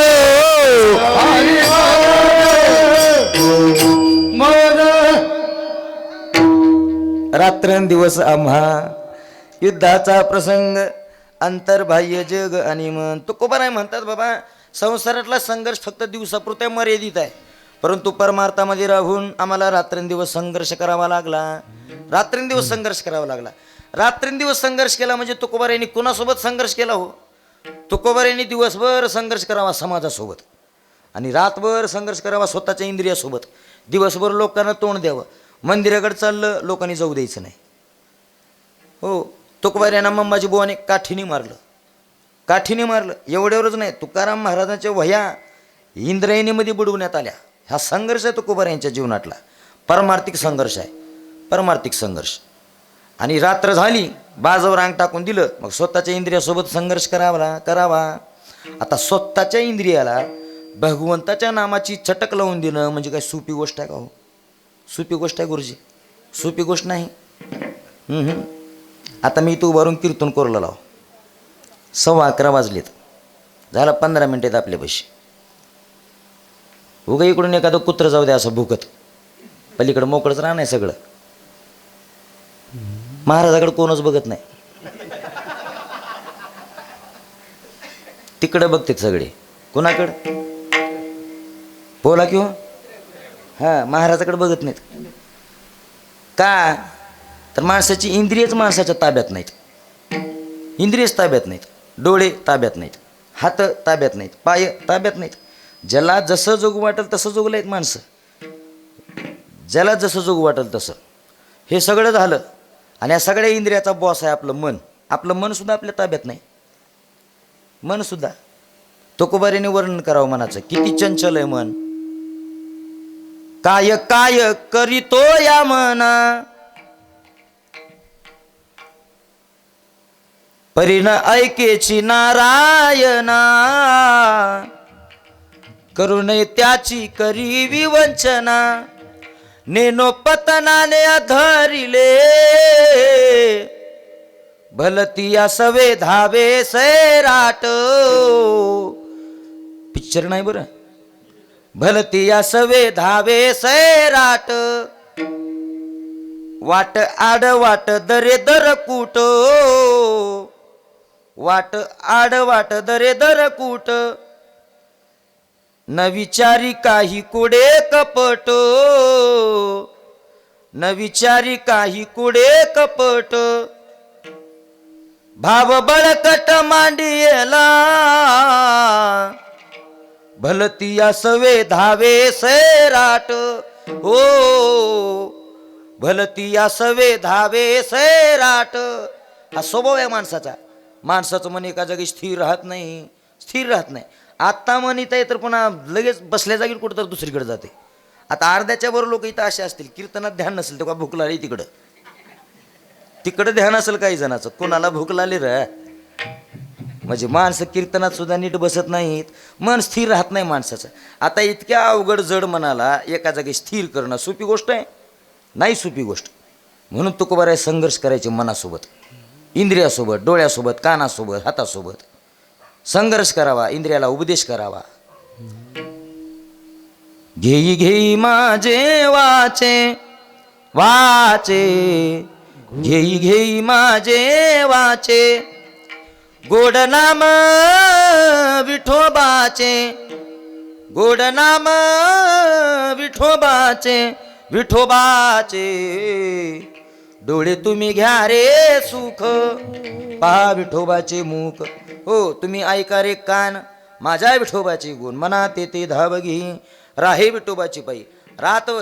रात्रंदिवस आम्हा युद्धाचा प्रसंग अंतर्बाह्य जग आणि मन तुकोबा नाही म्हणतात बाबा संसारातला संघर्ष फक्त दिवसापुरत्या मर्यादित आहे परंतु परमार्थामध्ये राहून आम्हाला रात्रंदिवस संघर्ष करावा लागला रात्रंदिवस संघर्ष करावा लागला रात्रंदिवस संघर्ष केला म्हणजे तुकोबार यांनी कुणासोबत संघर्ष केला हो तुकोबार यांनी दिवसभर संघर्ष करावा समाजासोबत आणि रातभर संघर्ष करावा स्वतःच्या इंद्रियासोबत दिवसभर लोकांना तोंड द्यावं मंदिराकडे चाललं लोकांनी जाऊ द्यायचं नाही हो तुकोबार यांना मंबाजी बुवाने काठीने मारलं एवढ्यावरच नाही तुकाराम महाराजांच्या वह्या इंद्रायणीमध्ये बुडवण्यात आल्या हा संघर्ष आहे तुकोबार यांच्या जीवनातला परमार्थिक संघर्ष आहे परमार्थिक संघर्ष आणि रात्र झाली बाजावर अंग टाकून दिलं मग स्वतःच्या इंद्रियासोबत संघर्ष करावा आता स्वतःच्या इंद्रियाला भगवंताच्या नामाची चटक लावून देणं म्हणजे काय सोपी गोष्ट आहे का हो सोपी गोष्ट आहे गुरुजी सोपी गोष्ट नाही आता मी इथं उभारून कीर्तन करू लाव 11:15 वाजलेत झाला 15 मिनिटात आपल्यापाशी उगा इकडून एखादं कुत्रं जाऊ द्या असं भुकत पलीकडं मोकळंच राहणं आहे सगळं महाराजाकडे कोणच बघत नाही तिकडं बघतात सगळे कोणाकडं बोला किंवा हां महाराजाकडे बघत नाहीत का तर माणसाची इंद्रियच माणसाच्या ताब्यात नाहीत इंद्रियच ताब्यात नाहीत डोळे ताब्यात नाहीत हात ताब्यात नाहीत पाय ताब्यात नाहीत ज्याला जसं जगू वाटेल तसं जगलं आहेत माणसं ज्याला जसं जगू वाटेल तसं हे सगळं झालं आणि या सगळ्या इंद्रियाचा बॉस आहे आपलं मनसुद्धा आपल्या ताब्यात नाही मनसुद्धा तुकोबारीने वर्णन करावं मनाचं किती चंचल आहे मन काय काय करीतो या मना परीन ऐकेची नारायणा करुणे त्याची करी विवंचना नेनो पतनाने अधरिले भलती असवे धावे सैराट पिक्चर नाही बरं भलती असवे धावे सैराट वाट आड वाट दरे दर कूट वाट आड वाट दरे दर कूट न विचारी काही कुडे कपट न विचारी काही कुडे कपट भाव बळकट मांडियला भलती असवे धावे सैराट हो भलती असवे धावे सैराट हा स्वभाव आहे माणसाचं मन एका जागी स्थिर राहत नाही आत्ता मन इथं आहे तर पुन्हा लगेच बसल्या जागी कुठं तर दुसरीकडे जाते आता अर्ध्याच्या वर लोक इथं असे असतील कीर्तनात ध्यान नसेल तेव्हा भूक लागली तिकडं ध्यान असेल काही जणाचं, कोणाला भूक लागली रे. म्हणजे माणसं कीर्तनात सुद्धा नीट बसत नाहीत, मन स्थिर राहत नाही माणसाचं. आता इतक्या अवघड जड मनाला एका जागी स्थिर करणं सोपी गोष्ट आहे? नाही सोपी गोष्ट. म्हणून तुकोबाराय संघर्ष करायचे मनासोबत, इंद्रियासोबत, डोळ्यासोबत, कानासोबत, हातासोबत संघर्ष करावा, इंद्रियाला उपदेश करावा. घेई घेई माझे वाचे वाचे, घेई घेई माझे वाचे, गोड नाम विठोबाचे, गोड नाम विठोबाचे, विठोबाचे. डोळे तुम्ही घ्या रे सुख, पहा विठोबाचे मुख. हो तुम्ही ऐका रे कान, माझ्या विठोबाचे गुण. मनात येते धाव घे, राहे विठोबाची पायी.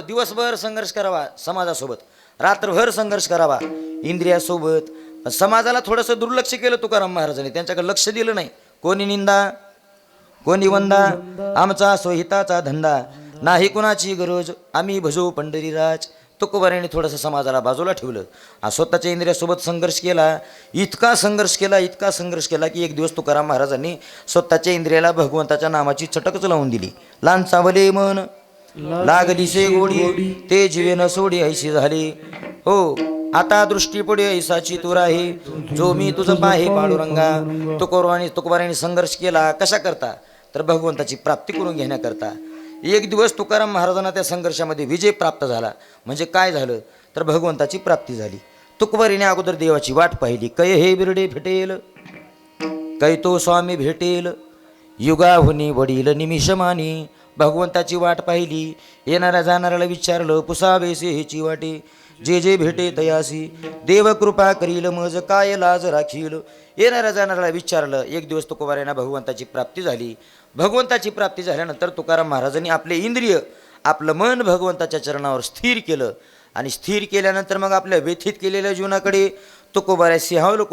दिवसभर संघर्ष करावा समाजासोबत, रात्रभर संघर्ष करावा इंद्रियासोबत. समाजाला थोडंसं दुर्लक्ष केलं तुकाराम महाराजांनी, त्यांच्याकडे लक्ष दिलं नाही. कोणी निंदा कोणी वंदा, आमचा स्वहिताचा धंदा, नाही कुणाची गरज, आम्ही भजो पंढरीराज. तुकोबारायांनी थोडंसं समाजाला बाजूला ठेवलं, स्वतःच्या इंद्रियासोबत संघर्ष केला. इतका संघर्ष केला की एक दिवस तुकाराम महाराजांनी स्वतःच्या इंद्रियाला भगवंताच्या नामाची चटकच लावून दिली. लांचावले मन लागली से गोडी, ते जीवे न सोडी ऐशी झाली. हो आता दृष्टी पडे ऐसाची तू राही, जो मी तुझं पाहे पांडुरंगा. तुकोबारायांनी संघर्ष केला कशा करता, तर भगवंताची प्राप्ती करून घेण्याकरता. एक दिवस तुकाराम महाराजांना त्या संघर्षामध्ये विजय प्राप्त झाला. म्हणजे काय झालं, तर भगवंताची प्राप्ती झाली. तुकोबारीने अगोदर देवाची वाट पाहिली. कै हे बिरडे भेटेल, कै तो स्वामी भेटेल, युगाहुनी वडील निमिषमानी. भगवंताची वाट पाहिली, येणाऱ्या जाणाऱ्याला विचारलं, पुसावेसे हेची वाटे, जे जे भेटे तयासी, देव कृपा करील मज काय लाज राखील. येणाऱ्या जाणाऱ्याला विचारलं. एक दिवस तुकोबारायांना भगवंताची प्राप्ती झाली. भगवंताची प्राप्ती झाल्यानंतर तुकाराम महाराजांनी आपले इंद्रिय, आपलं मन भगवंताच्या चरणावर स्थिर केलं. आणि स्थिर केल्यानंतर मग आपल्या व्यथित केलेल्या जीवनाकडे तुकोबाराय सिंहावलं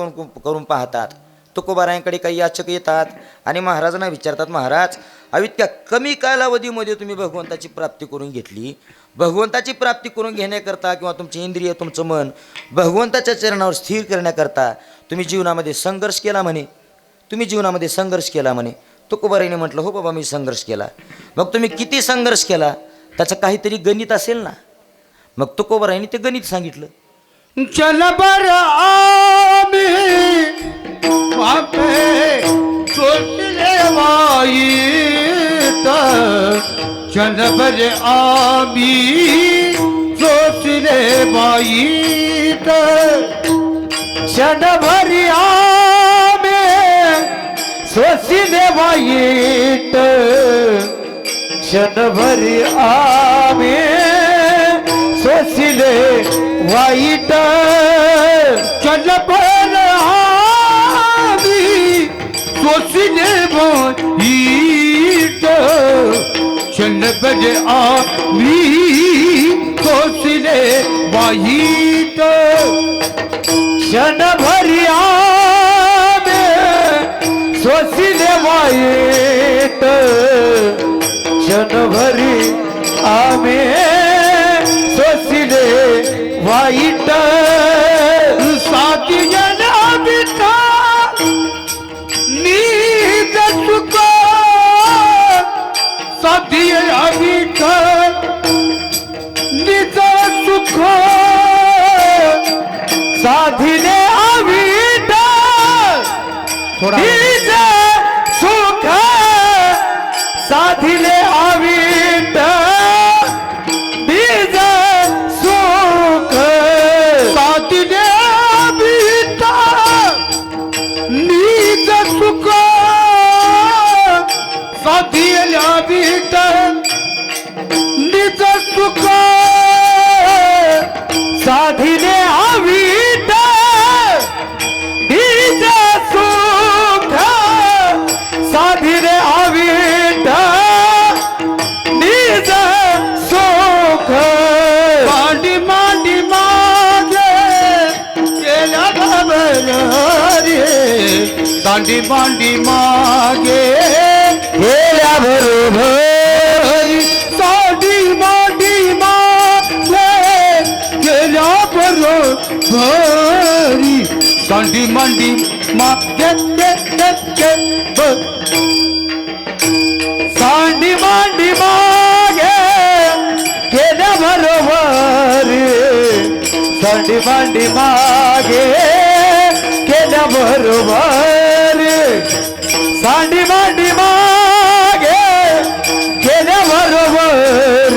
करून पाहतात. तुकोबारायांकडे काही याचक येतात आणि महाराजांना विचारतात, महाराज इतक्या कमी कालावधीमध्ये तुम्ही भगवंताची प्राप्ती करून घेतली, भगवंताची प्राप्ती करून घेण्याकरता किंवा तुमचे इंद्रिय, तुमचं मन भगवंताच्या चरणावर स्थिर करण्याकरता तुम्ही जीवनामध्ये संघर्ष केला म्हणे, तुम्ही जीवनामध्ये संघर्ष केला म्हणे. तुकोबारायांनी म्हटलं, हो बाबा मी संघर्ष केला. मग तुम्ही किती संघर्ष केला, त्याचं काहीतरी गणित असेल ना. मग तुकोबारायांनी ते गणित सांगितलं. चल बर आम्ही वापे सोचले वाईट, चल बर आम्ही सोचले वाईट, क्षणभर आम्ही सोचले वाईट, क्षणभर आम्ही सोचले वाईट, क्षणभर आम्ही सोचले वाईट, क्षणभर आम्ही सोचले वाईट, क्षणभर आम्ही सोचले वाईट, क्षणभर आम्ही सोचले वाईट. साथी जन बिटा नीत सुख, साथी अभिठ निज सुख, साधीने अभिठ निज सुख, साधीने अभिठ निज सुख, साधीने अभिठ निज सुख, साधीने अभिठ निज सुख, साधीने अभिठ निज सुख, साधीने अभिठ निज सुख. मांडी मांडी मागे केला घाबर रे, दांडी मांडी मागे गेल्या बरोबर, साडी मांडी दांडी मांडी मागे केल्या बरोबर दांडी मांडी मागे केल्या बरोबर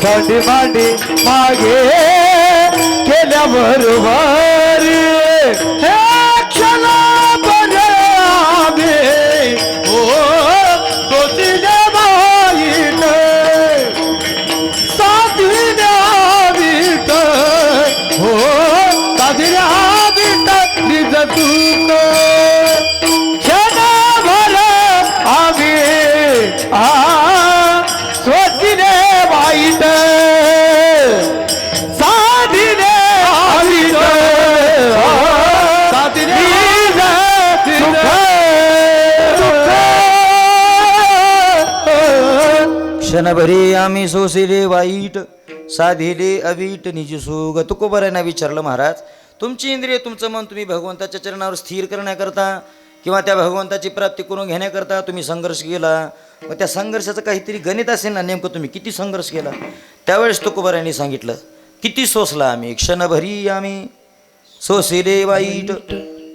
दांडी मांडी मागे केल्या बरोबर हे क्षणा बरे आम्ही हो दोतीने वाईट साधीने आवीत हो साधीने आवीत निज चूक क्षणभर आम्ही स्वतीने वाईट साधीने आवीत साधीने क्षणभरी आम्ही सोसिले वाईट साधिले अवीट निज सुग. तुकोबारायांना विचारलं महाराज, तुमची इंद्रिय तुमचं मन तुम्ही भगवंताच्या चरणावर स्थिर करण्याकरता किंवा त्या भगवंताची प्राप्ती करून घेण्याकरता तुम्ही संघर्ष केला. मग त्या संघर्षाचं काहीतरी गणित असेल ना, नेमकं तुम्ही किती संघर्ष केला. त्यावेळेस तुकोबारायांनी सांगितलं, किती सोसला आम्ही. क्षणभरी आम्ही सोसिले वाईट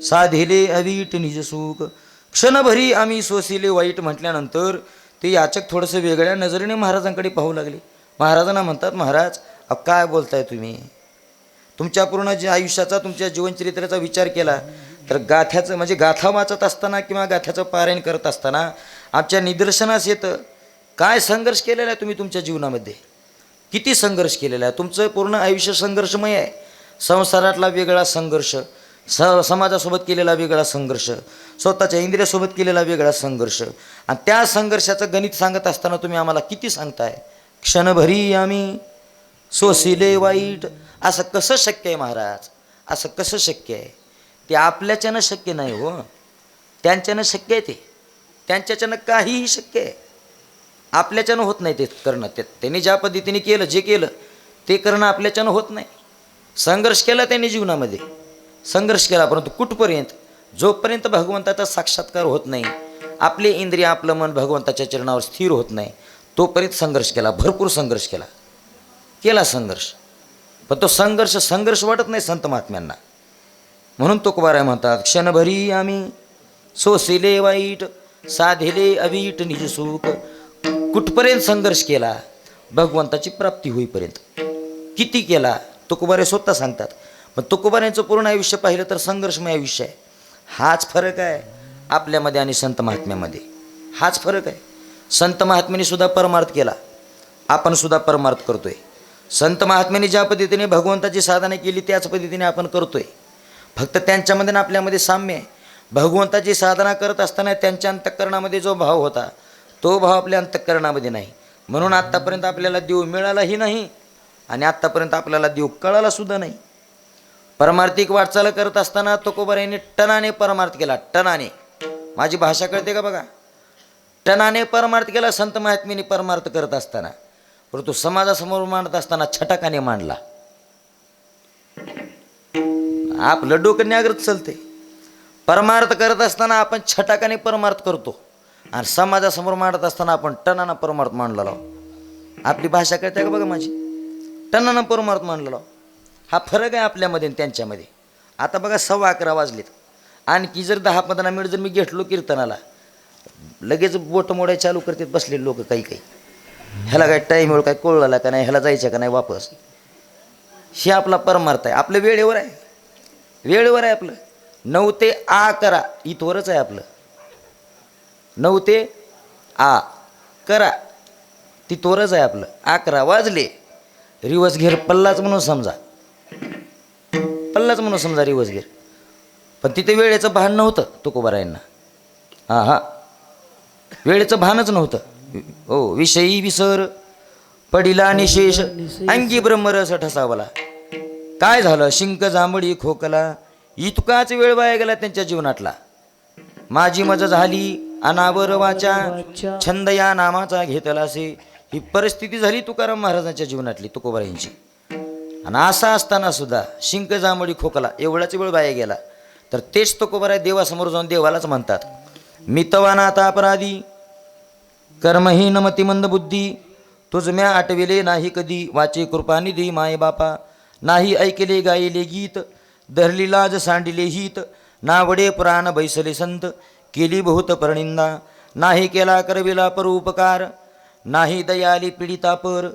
साधिले अवीट निज सुख. क्षणभरी आम्ही सोसिले वाईट म्हटल्यानंतर ते याचक थोडंसं वेगळ्या नजरेने महाराजांकडे पाहू लागले. महाराजांना म्हणतात, महाराज अब काय बोलताय तुम्ही. तुमच्या पूर्ण जे आयुष्याचा तुमच्या जीवनचरित्राचा विचार केला तर गाथ्याचं म्हणजे गाथा वाचत असताना किंवा गाथ्याचं पारायण करत असताना आमच्या निदर्शनास येतं काय संघर्ष केलेला आहे तुम्ही तुमच्या जीवनामध्ये. किती संघर्ष केलेला आहे. तुमचं पूर्ण आयुष्य संघर्षमय आहे. संसारातला वेगळा संघर्ष, समाजासोबत केलेला वेगळा संघर्ष, स्वतःच्या इंद्रियासोबत केलेला वेगळा संघर्ष, आणि त्या संघर्षाचं गणित सांगत असताना तुम्ही आम्हाला किती सांगताय. क्षणभरी आम्ही सोसिले वाईट. असं कसं शक्य आहे महाराज, असं कसं शक्य आहे. ते आपल्याच्यानं शक्य नाही हो, त्यांच्यानं शक्य आहे. ते त्यांच्याच्यानं काहीही शक्य आहे, आपल्याच्यानं होत नाही ते करणं. त्यांनी ज्या पद्धतीने केलं, जे केलं ते करणं आपल्याच्यानं होत नाही. संघर्ष केला त्यांनी जीवनामध्ये, संघर्ष केला, परंतु कुठपर्यंत. जोपर्यंत भगवंताचा साक्षात्कार होत नाही, आपले इंद्रिय आपलं मन भगवंताच्या चरणावर स्थिर होत नाही, तोपर्यंत संघर्ष केला. भरपूर संघर्ष केला संघर्ष. पण तो संघर्ष वाटत नाही संत महात्म्यांना. म्हणून तुकोबाराय म्हणतात, क्षणभरी आम्ही सोसिले वाईट साधिले अवीट निज सुख. कुठपर्यंत संघर्ष केला, भगवंताची प्राप्ती होईपर्यंत. किती केला तुकोबाराय स्वतः सांगतात. पण तुकोबारायांचं पूर्ण आयुष्य पाहिलं तर संघर्षमय आयुष्य आहे. हाच फरक आहे आपल्यामध्ये आणि संत महात्म्यामध्ये, हाच फरक आहे. संत महात्म्याने सुद्धा परमार्थ केला, आपण सुद्धा परमार्थ करतोय. संत महात्म्याने ज्या पद्धतीने भगवंताची साधना केली त्याच पद्धतीने आपण करतोय. फक्त त्यांच्यामध्ये आणि आपल्यामध्ये साम्य आहे. भगवंताची साधना करत असताना त्यांच्या अंतःकरणामध्ये जो भाव होता तो भाव आपल्या अंतःकरणामध्ये नाही. म्हणून आत्तापर्यंत आपल्याला देव मिळालाही नाही आणि आत्तापर्यंत आपल्याला देव कळाला सुद्धा नाही. परमार्थिक वाटचाल करत असताना तुकोबारायांनी टनाने परमार्थ केला. टनाने, माझी भाषा कळते का बघा. टनाने परमार्थ केला संत महात्म्याने परमार्थ करत असताना. परंतु समाजासमोर मांडत असताना छटाकाने मांडला. आपलं डोकं न्यागरत चालते. परमार्थ करत असताना आपण छटाकाने परमार्थ करतो आणि समाजासमोर मांडत असताना आपण टनानं परमार्थ मांडला लाव. आपली भाषा कळते का बघा माझी. टनानं परमार्थ मांडला लाव. हा फरक आहे आपल्यामध्ये आणि त्यांच्यामध्ये. आता बघा 11:15 वाजलेत. आणखी जर 10-15 मिनिट जर मी घेतलो कीर्तनाला, लगेच बोट मोडाय चालू करतात बसलेले लोक. काही ह्याला काय टाईम वेळ काय कळला का नाही, ह्याला जायचं का नाही वापस. हे आपला परमार्थ आहे. आपलं वेळेवर आहे, वेळेवर आहे आपलं. 9 ते आ करा इथवरच आहे आपलं. 9 ते आ करा तिथवरच आहे आपलं. 11 वाजले रिवर्स घेर पल्लाच म्हणून समजा, पल्लाच म्हणून समजा रिवर्स घेर. पण तिथे वेळेचं भान नव्हतं तुकोबारायांना. हां वेळेचं भानच नव्हतं. हो, विषयी विसर पडिला निशेष अंगी ब्रह्मरस ठसावला. काय झालं, शिंक जांभळी खोकला. इतकाच वेळ वाया गेला त्यांच्या जीवनातला. माझी मज झाली अनावर वाचा, छंद या नामाचा घेतला असे. ही परिस्थिती झाली तुकाराम महाराजांच्या जीवनातली, तुकोबारायांची. आणि असा असताना सुद्धा शिंक जांभळी खोकला एवढाच वेळ वाया गेला. तर तेच तुकोबाराय देवासमोर जाऊन देवालाच म्हणतात, मितवा नाता अपराधी कर्महीन मतिमंद बुद्धी, तुझ म्या आटविले नाही कधी. वाचे कृपानिधी माये बापा, नाही ऐकले गायले गीत, धरली लाज सांडिले हित, नावडे पुराण बैसले संत, केली बहुत परनिंदा, नाही केला करविला परोपकार, नाही दयाली पीडिता पर,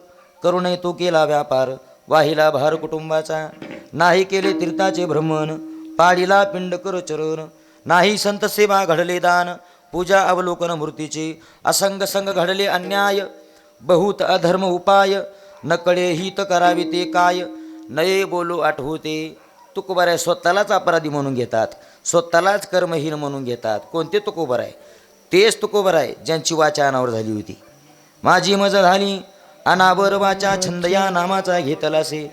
करुणे तो केला व्यापार, वाहिला भार कुटुंबाचा, नाही केले तीर्थाचे भ्रमण, पाडिला पिंड कर चरण, नाही संत सेवा घडले दान, पूजा अवलोकन मूर्तीचे, असंग संग घडले अन्याय, बहुत अधर्म उपाय, नकळे हित करावे ते काय, नये बोलू आठवते. तुकोबार आहे स्वतःलाच अपराधी म्हणून घेतात, स्वतःलाच कर्महीन म्हणून घेतात. कोणते तुकोबार आहे? तेच तुकोबार आहे ज्यांची वाचा अनावर झाली होती. माझी मज झाली अनावर वाचा, छंद या नामाचा घेतलासे.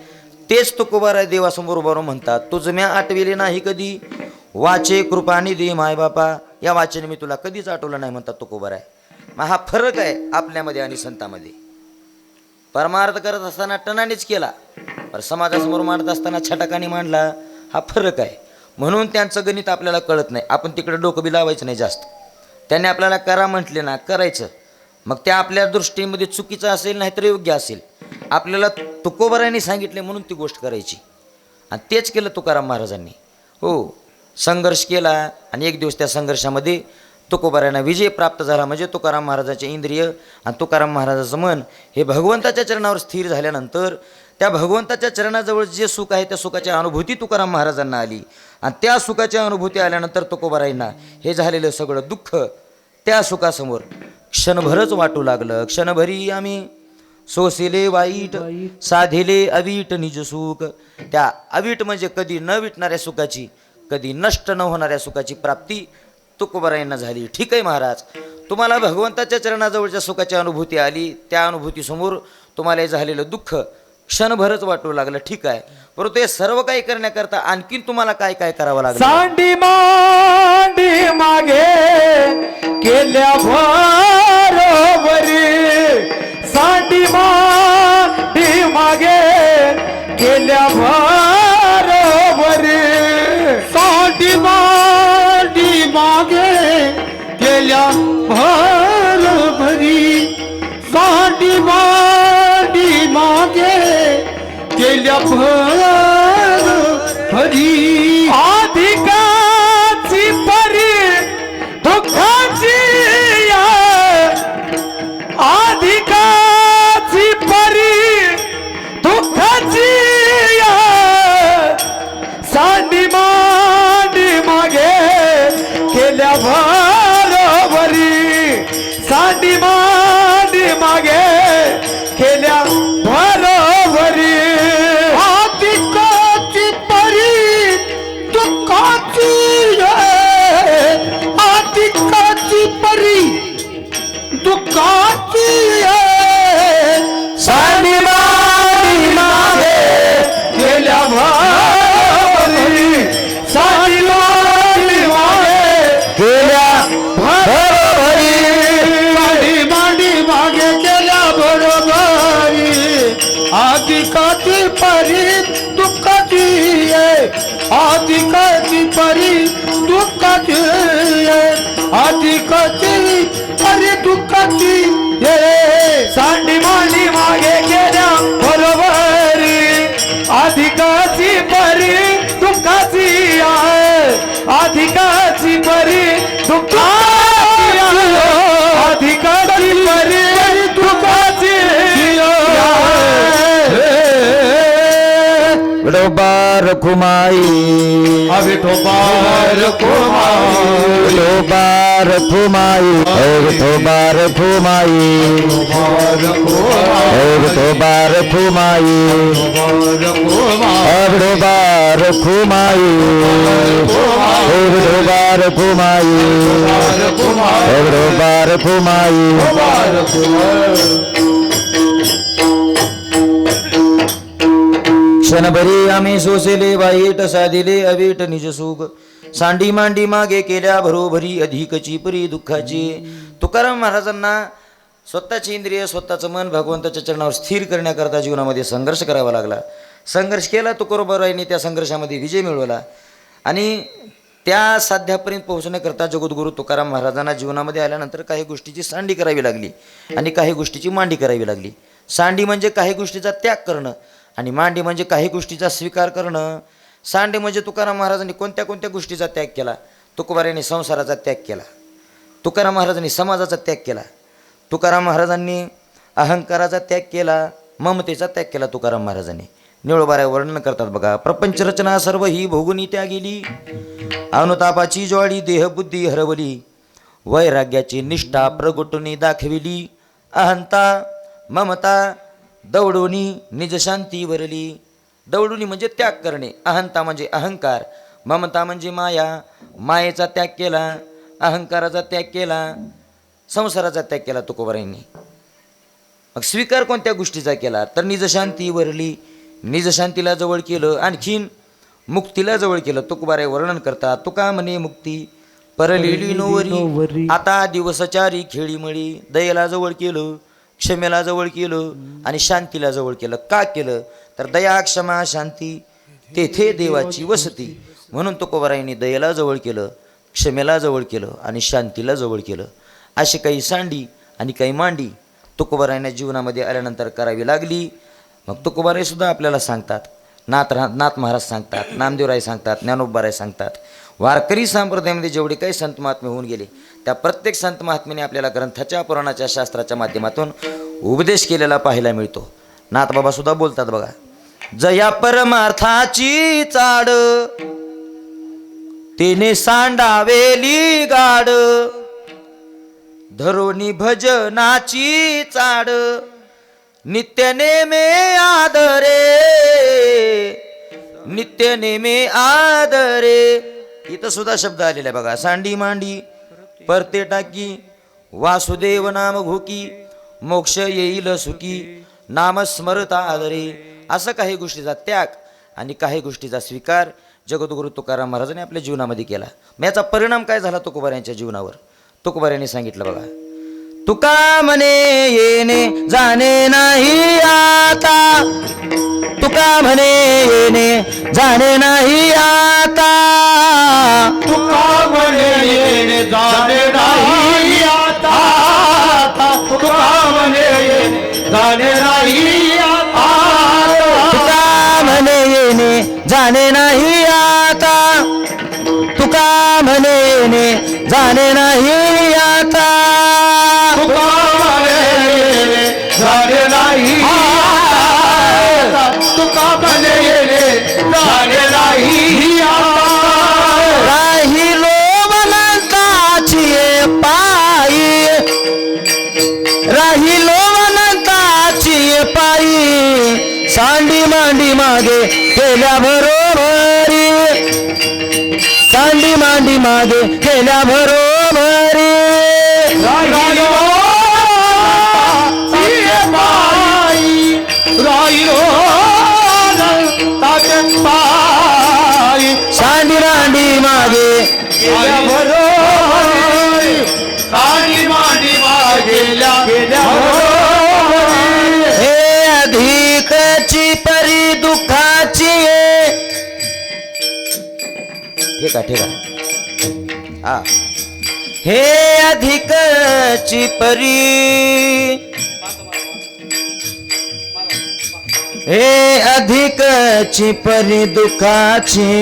तेच तुकोबार आहे देवासमोर बरोबर म्हणतात, तुझ म्या आठविले नाही कधी, वाचे कृपानी दे माय बापा, या वाचेने मी तुला कधीच आठवलं नाही म्हणतात तुकोबार आहे. मग हा फरक आहे आपल्यामध्ये आणि संतांमध्ये. परमार्थ करत असताना टनानेच केला, पण समाजासमोर मांडत असताना छटाकाने मांडला. हा फरक आहे. म्हणून त्यांचं गणित आपल्याला कळत नाही. आपण तिकडे डोकं बी लावायचं नाही जास्त. त्यांनी आपल्याला करा म्हटले ना, करायचं. मग त्या आपल्या दृष्टीमध्ये चुकीचं असेल नाही तर योग्य असेल. आपल्याला तुकोबारांनी सांगितले म्हणून ती गोष्ट करायची, आणि तेच केलं तुकाराम महाराजांनी. हो, संघर्ष केला आणि एक दिवस त्या संघर्षामध्ये तुकोबारांना विजय प्राप्त झाला. म्हणजे तुकाराम महाराजाचे इंद्रिय आणि तुकाराम महाराजाचं मन हे भगवंताच्या चरणावर स्थिर झाल्यानंतर त्या भगवंताच्या चरणाजवळ जे सुख आहे त्या सुखाची अनुभूती तुकाराम महाराजांना आली. आणि त्या सुखाची अनुभूती आल्यानंतर तुकोबारांना हे झालेलं सगळं दुःख त्या सुखासमोर क्षणभरच वाटू लागलं. क्षणभरी आम्ही सोसिले वाईट, साधिले अवीट निज सुख. त्या अवीट म्हणजे कधी न विटणाऱ्या सुखाची, कधी नष्ट न होणाऱ्या सुखाची प्राप्ती तुकोबारांना झाली. ठीक आहे महाराज, तुम्हाला भगवंताच्या चरणाजवळच्या सुखाची अनुभूती आली, त्या अनुभूतीसमोर तुम्हाला हे झालेलं दुःख क्षणभरच वाटू लागलं. ठीक आहे, परंतु हे सर्व काही करण्याकरता आणखीन तुम्हाला काय काय करावं लागलं? सांडी मांडी मागे केल्या बरोबरी, सांडी मांडी मागे केल्या बरोबरी, सांडी मांडी मागे केल्या बरोबरी, सांडी मांडी मागे केल्या भरी, अधिकाची परी दुःखाची, अधिकाची परी दुःखाची, सांडी मांडी मागे केल्या बरोबरी, सांडी मांडी मागे केल्या बरोबरी, अधिकाची परी दुःखाची, अधिकाची परी दुःखाची, सांडी मांडी मागे केल्या बरोबरी, सांडी मांडी मागे केल्या बरोबरी, सांडी मांडी मागे केल्या बरोबरी, अधिकाची परी दुःखाची, अधिकाची परी दुःखाची, अधिकाची परी दुःखाची, सांडी मांडी मागे गेल्या बरोबरी, अधिकाची परी दुःखाची, अधिकाची परी दुःखाची, अधिकाची परी दुःखाची, विठोबार खुमाई, विठोबार खुमाई, विठोबार खुमाई, विठोबार खुमाई, विठोबार खुमाई, विठोबार खुमाई, विठोबार खुमाई, विठोबार खुमाई. क्षणभरी आम्ही सोसेले वाईट, साधिले अवीट निज सुख, सांडी मांडी मागे केल्या भरोभरी, अधिकची परी दुःखाची. तुकाराम महाराजांना स्वतःची इंद्रिय, स्वतःचं मन भगवंताच्या चरणावर स्थिर करण्याकरता जीवनामध्ये संघर्ष करावा लागला. संघर्ष केला तुकोबारायांनी, त्या संघर्षामध्ये विजय मिळवला. आणि त्या साध्यापर्यंत पोहोचण्याकरता जगद्गुरू तुकाराम महाराजांना जीवनामध्ये आल्यानंतर काही गोष्टीची सांडी करावी लागली आणि काही गोष्टीची मांडी करावी लागली. सांडी म्हणजे काही गोष्टीचा त्याग करणं, आणि मांडी म्हणजे काही गोष्टीचा स्वीकार करणं. सांडे म्हणजे तुकाराम महाराजांनी कोणत्या कोणत्या गोष्टीचा त्याग केला. तुकोबारायांनी संसाराचा त्याग केला, तुकाराम महाराजांनी समाजाचा त्याग केला, तुकाराम महाराजांनी अहंकाराचा त्याग केला, ममतेचा त्याग केला. तुकाराम महाराजांनी निळोबाऱ्या वर्णन करतात बघा. प्रपंच रचना सर्व ही भोगुनी त्या गेली, अनुतापाची ज्वाळी देहबुद्धी हरवली, वैराग्याची निष्ठा प्रगटुनी दाखविली, अहंता ममता दौडोनी निज शांती वरली. दौडुनी म्हणजे त्याग करणे, अहंता म्हणजे अहंकार, ममता म्हणजे माया, मायेचा त्याग केला, अहंकाराचा त्याग केला, संसाराचा त्याग केला तुकोबारायांनी. मग स्वीकार कोणत्या गोष्टीचा केला तर निजशांती वरली, निजशांतीला जवळ केलं, आणखीन मुक्तीला जवळ केलं. तुकोबाराय वर्णन करतात. तुका म्हणे मुक्ती परलेली नोवरी, आता दिवसचारी खेळीमळी. दयेला जवळ केलं, क्षमेला जवळ केलं आणि शांतीला जवळ केलं. का केलं तर दया क्षमा शांती तेथे देवाची वसती. म्हणून तुकोबारायांनी दयेला जवळ केलं, क्षमेला जवळ केलं आणि शांतीला जवळ केलं. अशी काही सांडी आणि काही मांडी तुकोबारायांना जीवनामध्ये आल्यानंतर करावी लागली. मग तुकोबाराय सुद्धा आपल्याला सांगतात, नाथ महाराज सांगतात, नामदेवराय सांगतात, ज्ञानोबाराय सांगतात. वारकरी संप्रदायामध्ये जेवढे काही संत महात्मे होऊन गेले त्या प्रत्येक संत महात्म्याने आपल्याला ग्रंथाच्या पुराणाच्या शास्त्राच्या माध्यमातून उपदेश केलेला पाहायला मिळतो. नाथबाबा सुद्धा बोलतात बघा. जया परमार्थाची चाड तिने सांडावेली गाड, धरोनी भजनाची चाड नित्य नेमे आदरे, नित्य नेमे आदरे. इथं सुद्धा शब्द आलेला आहे बघा. सांडी मांडी परते टाकी, वासुदेव नाम घोकी, मोक्ष येईल सुखी, नाम स्मरता आदरे. असं काही गोष्टीचा त्याग आणि काही गोष्टीचा स्वीकार जगद्गुरु तुकाराम महाराजांनी आपल्या जीवनामध्ये केला. मग याचा परिणाम काय झाला तुकोबारायांच्या जीवनावर? तुकोबारायांनी सांगितलं बघा. तुका म्हणे येणे जाणे नाही आता, तुका म्हणे येणे जाणे नाही आता, तुका म्हणे येणे जाणे नाही आता, तुका म्हणे येणे जाणे नाही आता, तुका म्हणे येणे जाणे नाही आता, तुका म्हणे येणे जाणे नाही आता, तुका म्हणे येणे जाणे नाही आता, तुका म्हणे येणे जाणे नाही आता. राहिलो वनंताची पायी, राहिलो वनंताची पायी, सांडी मांडी मागे केल्या बरोबरी, सांडी मांडी मागे केल्या बरोबरी. राहिलो राहिलो ताटे पायी, सांडी मांडी मागे साडी मांडी गेल्या हे अधिकची परी दुःखाची. ठीक आहे ठीक आहे. हा, हे अधिकची परी, हे अधिकची परी दुःखाची,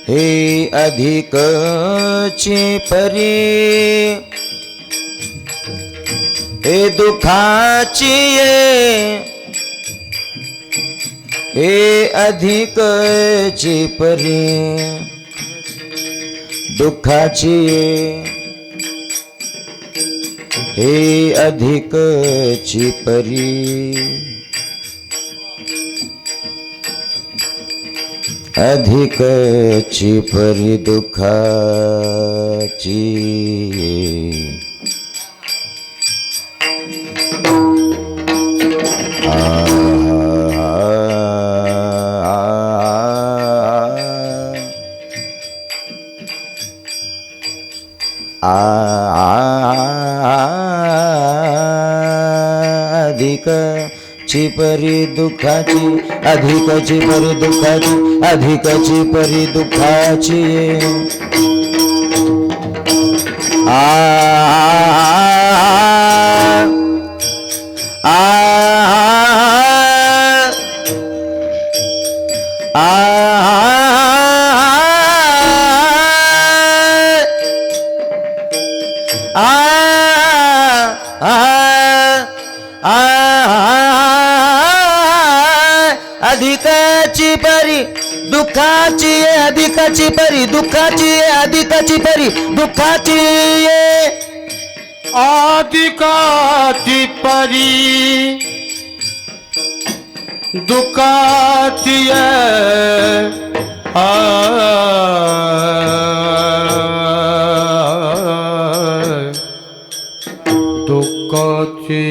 हे अधिकची परी, हे दुःखाची, हे अधिकची परी दुःखाची, हे अधिकची परी, अधिकची परी दुःखाची. अधिकची परी दुःखाची, अधिकची परी दुःखाची, अधिकची परी दुःखाची. आ आ आ आ अधिकाची परी दुःखाची ये अधिकाची परी दुःखाची ये अधिकाची परी दुःखाची ये आदिकाची परी दुःखाची दुःखाची दुःखाची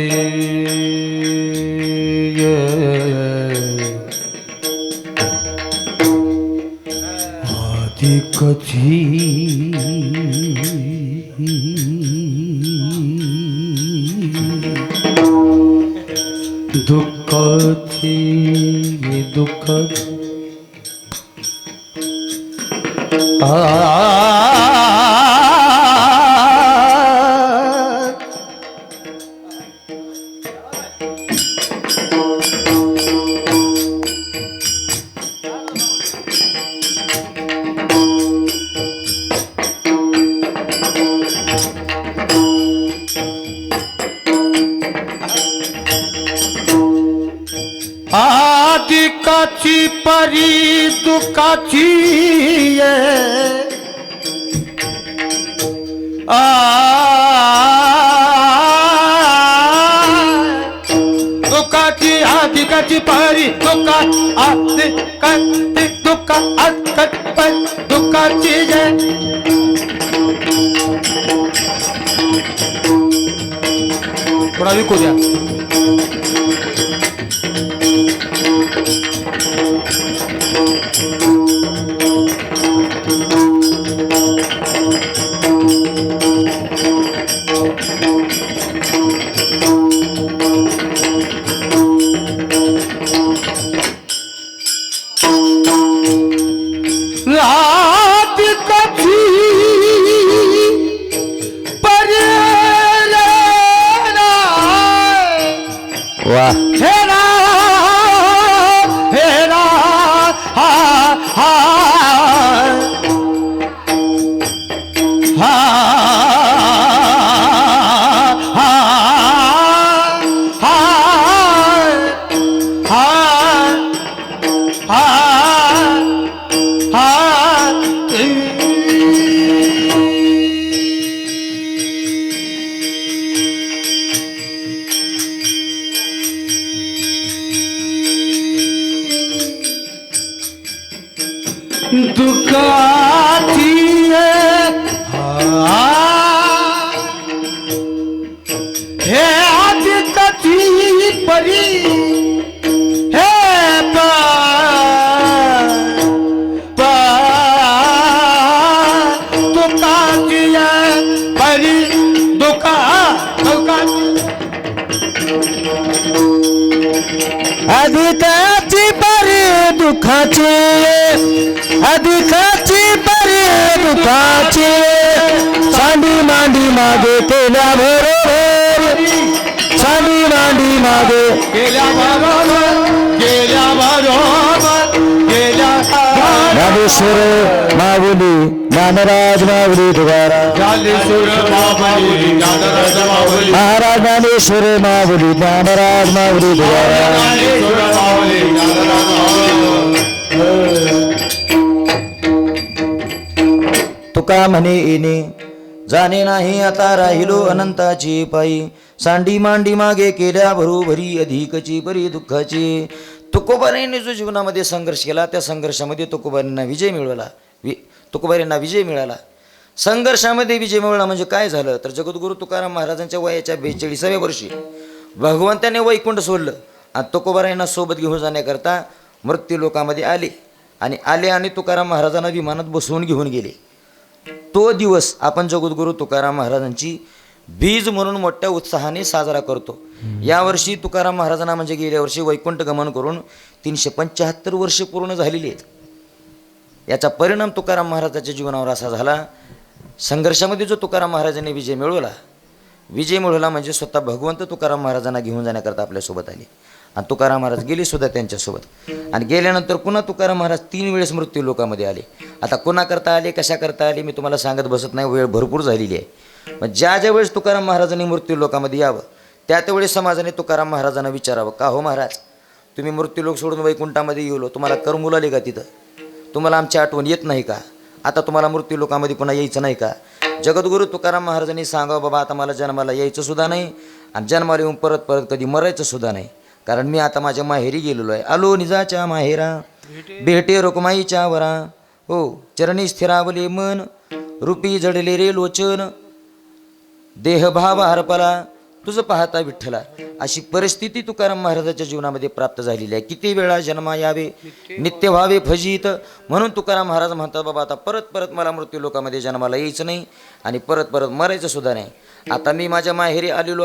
दुःखाची आदिकाची परी दुःखाची ये दुःखाची आदिकाची परी दुःखा आदिकाची दुःखा आदिकाची परी दुःखाची ये थोडा विकू द्या वा हेरा हेरा हा हा हा हा हा दुःखाची हे आदिकाची परी हे दुःखाची परी अधिकाची परी दुःखाची अधिकाची परी दुःखाची सांडी मांडी मागे केल्या बरोबर सांडी मांडी मागे गेल्या बरोबर ज्ञानेश्वर माऊली ज्ञानराज माऊली तुकाराम महाराज ज्ञानेश्वर माऊली ज्ञानराज माऊली तुकाराम तुका म्हणे येणे जाणे नाही आता राहिलो अनंताची पायी सांडी मांडी मागे केल्या भरोभरी अधिकची परी दुःखाची तुकोबारायांनी जो जीवनामध्ये संघर्ष केला त्या संघर्षामध्ये तुकोबारायांना विजय मिळवला तुकोबारायांना विजय मिळाला संघर्षामध्ये विजय मिळवला म्हणजे काय झालं तर जगद्गुरु तुकाराम महाराजांच्या वयाच्या 42व्या वर्षी भगवंताने वैकुंठ सोडलं आणि तुकोबारायांना सोबत घेऊन जाण्याकरता मृत्यू लोकामध्ये आले आणि तुकाराम महाराजांना विमानात बसवून घेऊन गेले तो दिवस आपण जगद्गुरु तुकाराम महाराजांची बीज म्हणून मोठ्या उत्साहाने साजरा करतो यावर्षी तुकाराम महाराजांना म्हणजे गेल्या वर्षी वैकुंठ गमन करून 375 वर्ष पूर्ण झालेली आहेत याचा परिणाम तुकाराम महाराजांच्या जीवनावर असा झाला संघर्षामध्ये जो तुकाराम महाराजांनी विजय मिळवला म्हणजे स्वतः भगवंत तुकाराम महाराजांना घेऊन जाण्याकरता आपल्यासोबत आले आणि तुकाराम महाराज गेले सुद्धा त्यांच्यासोबत आणि गेल्यानंतर पुन्हा तुकाराम महाराज 3 वेळेस मृत्यू लोकामध्ये आले आता कोणा करता आले कशा करता आले मी तुम्हाला सांगत बसत नाही वेळ भरपूर झालेली आहे मग ज्या ज्या वेळेस तुकाराम महाराजांनी मृत्यू लोकामध्ये यावं त्या त्यावेळेस समाजाने तुकाराम महाराजांना विचारावं, का हो महाराज, तुम्ही मृत्यूलोक सोडून वैकुंठामध्ये येलो, तुम्हाला करमूल आले का तिथं? तुम्हाला आमची आठवण येत नाही का? आता तुम्हाला मृत्यूलोकामध्ये पुन्हा यायचं नाही का? जगद्गुरू तुकाराम महाराजांनी सांगावं, बाबा आता मला जन्माला यायचं सुद्धा नाही आणि जन्माला येऊन परत परत कधी मरायचं सुद्धा नाही, कारण मी आता माझ्या माहेरी गेलेलो आहे. आलो निजाच्या माहेरा, भेटे रुक्माईच्या वरा, हो चरणी स्थिरावले मन, रूपी जडले रे लोचन, देहभाव हरपला तुझं पाहता विठ्ठला. अशी परिस्थिती तुकाराम महाराजाच्या जीवनामध्ये प्राप्त झालेली आहे. किती वेळा जन्मा यावे नित्य व्हावे फजित, म्हणून तुकाराम महाराज म्हणतात, बाबा आता परत परत मला मृत्यू लोकामध्ये जन्माला यायचं नाही आणि परत परत मरायचं सुद्धा नाही. आता मी माझ्या माहेरी आलेलो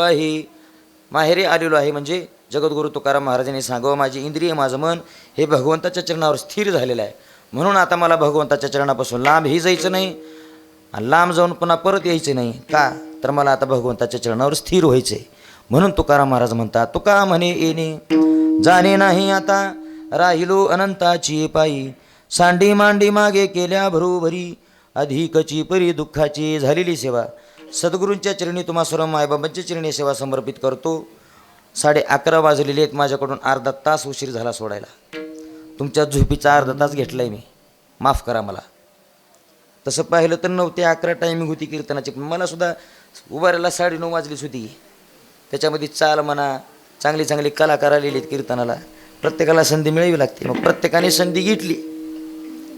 आहे म्हणजे जगद्गुरू तुकाराम महाराजांनी सांगावं, माझी इंद्रिय माझं मन हे भगवंताच्या चरणावर स्थिर झालेलं आहे, म्हणून आता मला भगवंताच्या चरणापासून लांबही जायचं नाही आणि लांब जाऊन पुन्हा परत यायचं नाही. का तर मला आता भगवंताच्या चरणावर स्थिर व्हायचे. म्हणून तुकाराम महाराज म्हणतात, तुका म्हणे येणे जाणे नाही आता, राहिलो अनंताची पायी, सांडी मांडी मागे केल्या भरोभरी, अधिकची परी दुःखाची झालेली सेवा. सद्गुरूंच्या चरणी तुम्हा सर्व मायबाबांच्या चरणी सेवा समर्पित करतो. 11:30 वाजलेले आहेत, माझ्याकडून अर्धा तास उशीर झाला सोडायला. तुमच्या झोपीचा अर्धा तास घेतला आहे मी, माफ करा मला. तसं पाहिलं तर 9 ते 11 टायमिंग होती कीर्तनाची, पण मला सुद्धा उभारायला 9:30 वाजलीच होती. त्याच्यामध्ये चाल म्हणा, चांगली चांगली कलाकार आलेली आहेत कीर्तनाला, प्रत्येकाला संधी मिळावी लागते. मग प्रत्येकाने संधी घेतली,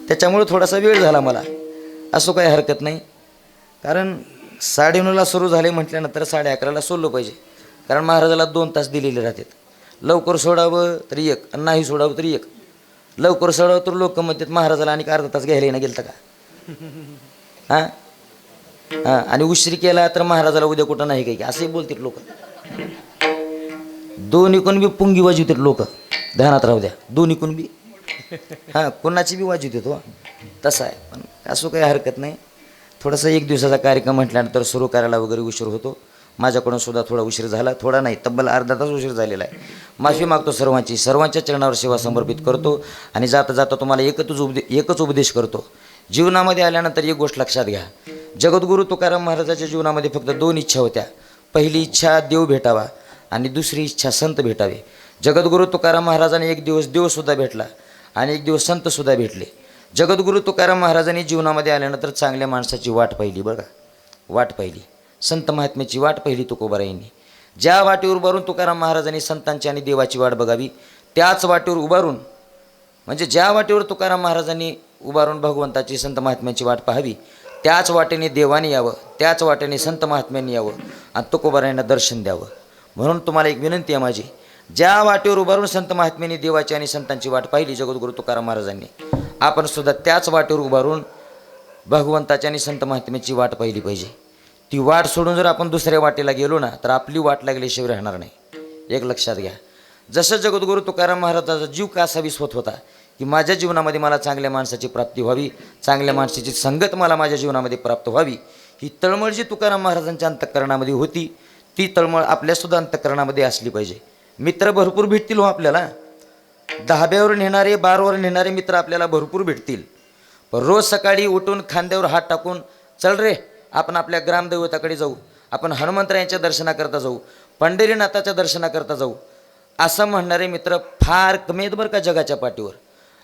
त्याच्यामुळे थोडासा वेळ झाला मला. असं काही हरकत नाही, कारण 9:30ला सुरू झाले म्हटल्यानंतर 11:30ला सोडलं पाहिजे, कारण महाराजाला 2 तास दिलेले राहतात. लवकर सोडावं तरी 1 आणि नाही सोडावं तरी 1. लवकर सोडावं तर लोक म्हणतात महाराजाला आणि अर्धा तास घ्यायला नाही गेलं का. हां हां, आणि उशीर केला तर महाराजाला उद्या कुठं नाही काही, असंही बोलतात लोक. दोन्हीकडून बी पुंगी वाजवतात लोक, ध्यानात राहू द्या. दोन्हीकडून बी हां, कोणाची बी वाजवतात हो, तसं आहे. पण असं काही हरकत नाही. थोडासा 1 दिवसाचा कार्यक्रम म्हटल्यानंतर सुरू करायला वगैरे उशीर होतो. माझ्याकडून सुद्धा थोडा उशीर झाला, थोडा नाही तब्बल अर्धा तास उशीर झालेला आहे. माफी मागतो सर्वांच्या चरणावर सेवा समर्पित करतो. आणि जाता जाता तुम्हाला एकच उपदेश करतो. जीवनामध्ये आल्यानंतर एक गोष्ट लक्षात घ्या, जगद्गुरू तुकाराम महाराजाच्या जीवनामध्ये फक्त 2 इच्छा होत्या. पहिली इच्छा देव भेटावा आणि दुसरी इच्छा संत भेटावे. जगद्गुरू तुकाराम महाराजांनी एक दिवस देवसुद्धा भेटला आणि एक दिवस संतसुद्धा भेटले. जगद्गुरू तुकाराम महाराजांनी जीवनामध्ये आल्यानंतर चांगल्या माणसाची वाट पाहिली, बघा वाट पाहिली, संत महात्म्याची वाट पाहिली तुकोबारायांनी. ज्या वाटेवर उभारून तुकाराम महाराजांनी संतांची आणि देवाची वाट बघावी, त्याच वाटेवर उभारून, म्हणजे ज्या वाटेवर तुकाराम महाराजांनी उभारून भगवंताची संत महात्म्याची वाट पाहावी, त्याच वाटेने देवाने यावं, त्याच वाटेने संत महात्म्यांनी यावं आणि तुकोबारायांना दर्शन द्यावं. म्हणून तुम्हाला एक विनंती आहे माझी, ज्या वाटेवर उभारून संत महात्म्यांनी देवाची आणि संतांची वाट पाहिली जगद्गुरू तुकाराम महाराजांनी, आपण सुद्धा त्याच वाटेवर उभारून भगवंताची आणि संत महात्म्याची वाट पाहिली पाहिजे. ती वाट सोडून जर आपण दुसऱ्या वाटेला गेलो ना, तर आपली वाट लागल्याशिवाय राहणार नाही. एक लक्षात घ्या, जसं जगद्गुरू तुकाराम महाराजाचा जीव कसा विसवत होता की माझ्या जीवनामध्ये मला चांगल्या माणसाची प्राप्ती व्हावी, चांगल्या माणसाची संगत मला माझ्या जीवनामध्ये प्राप्त व्हावी, ही तळमळ जी तुकाराम महाराजांच्या अंतःकरणामध्ये होती, ती तळमळ आपल्यासुद्धा अंतःकरणामध्ये असली पाहिजे. मित्र भरपूर भेटतील हो आपल्याला, 10 नेणारे 12 नेणारे मित्र आपल्याला भरपूर भेटतील. पण रोज सकाळी उठून खांद्यावर हात टाकून चल रे आपण आपल्या ग्रामदैवताकडे जाऊ, आपण हनुमंतरायांच्या दर्शनाकरता जाऊ, पंढरीनाथाच्या दर्शनाकरता जाऊ, असं म्हणणारे मित्र फार कमी आहेत बरं का जगाच्या पाठीवर.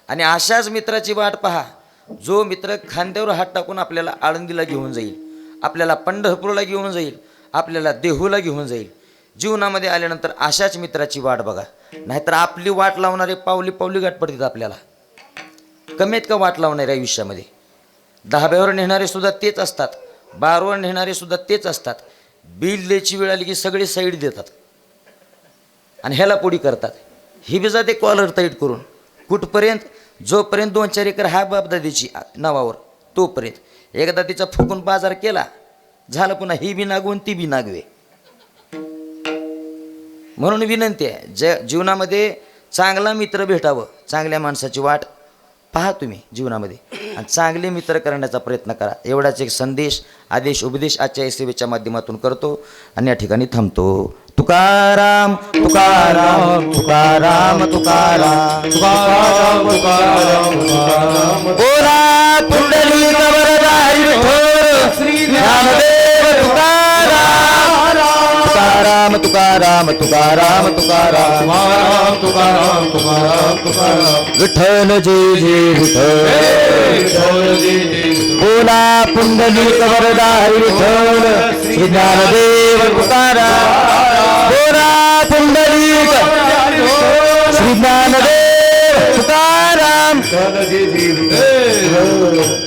आणि अशाच मित्राची वाट पहा, जो मित्र खांद्यावर हात टाकून आपल्याला आळंदीला घेऊन जाईल, आपल्याला पंढरपूरला घेऊन जाईल, आपल्याला देहूला घेऊन जाईल. जीवनामध्ये आल्यानंतर अशाच मित्राची वाट बघा, नाहीतर आपली वाट लावणारे पावली पावली गाठ पडतात आपल्याला. कमीत का वाट लावणारे आयुष्यामध्ये 10 नेणारे सुद्धा तेच असतात, 12 नेणारे सुद्धा तेच असतात. बिल द्यायची वेळ आली की सगळे साईड देतात आणि ह्याला पुढी करतात. ही बी जाते कॉलर टाईट करून कुठपर्यंत, जोपर्यंत 2-4 एकर हा बापदादीची नावावर तोपर्यंत. एकदा तिचा फुकून बाजार केला झालं, पुन्हा ही बी नागवून ती बी नागवे. म्हणून विनंती आहे, जीवनामध्ये चांगला मित्र भेटावं, चांगल्या माणसाची वाट पहा तुम्ही जीवनामध्ये आणि चांगले मित्र करण्याचा प्रयत्न करा. एवढाच एक संदेश, आदेश, उपदेश आजच्या सेवेच्या माध्यमातून करतो आणि या ठिकाणी थांबतो. तुकाराम तुकाराम तुकाराम तुकाराम तुकाराम तुकाराम तुकाराम बोला पुंडलिक वरदारी विठ्ठल श्री ज्ञानदेव तुकाराम. तुकाराम तुकाराम तुकाराम तुकाराम तुकाराम तुकाराम तुकाराम विठ्ठल जय जय विठ्ठल विठ्ठल जी बोला पुंडलिक वरदारी विठ्ठल श्री ज्ञानदेव तुकाराम बोला पुंडलिक श्री ज्ञानदेव तुकाराम विठ्ठल जी विठ्ठल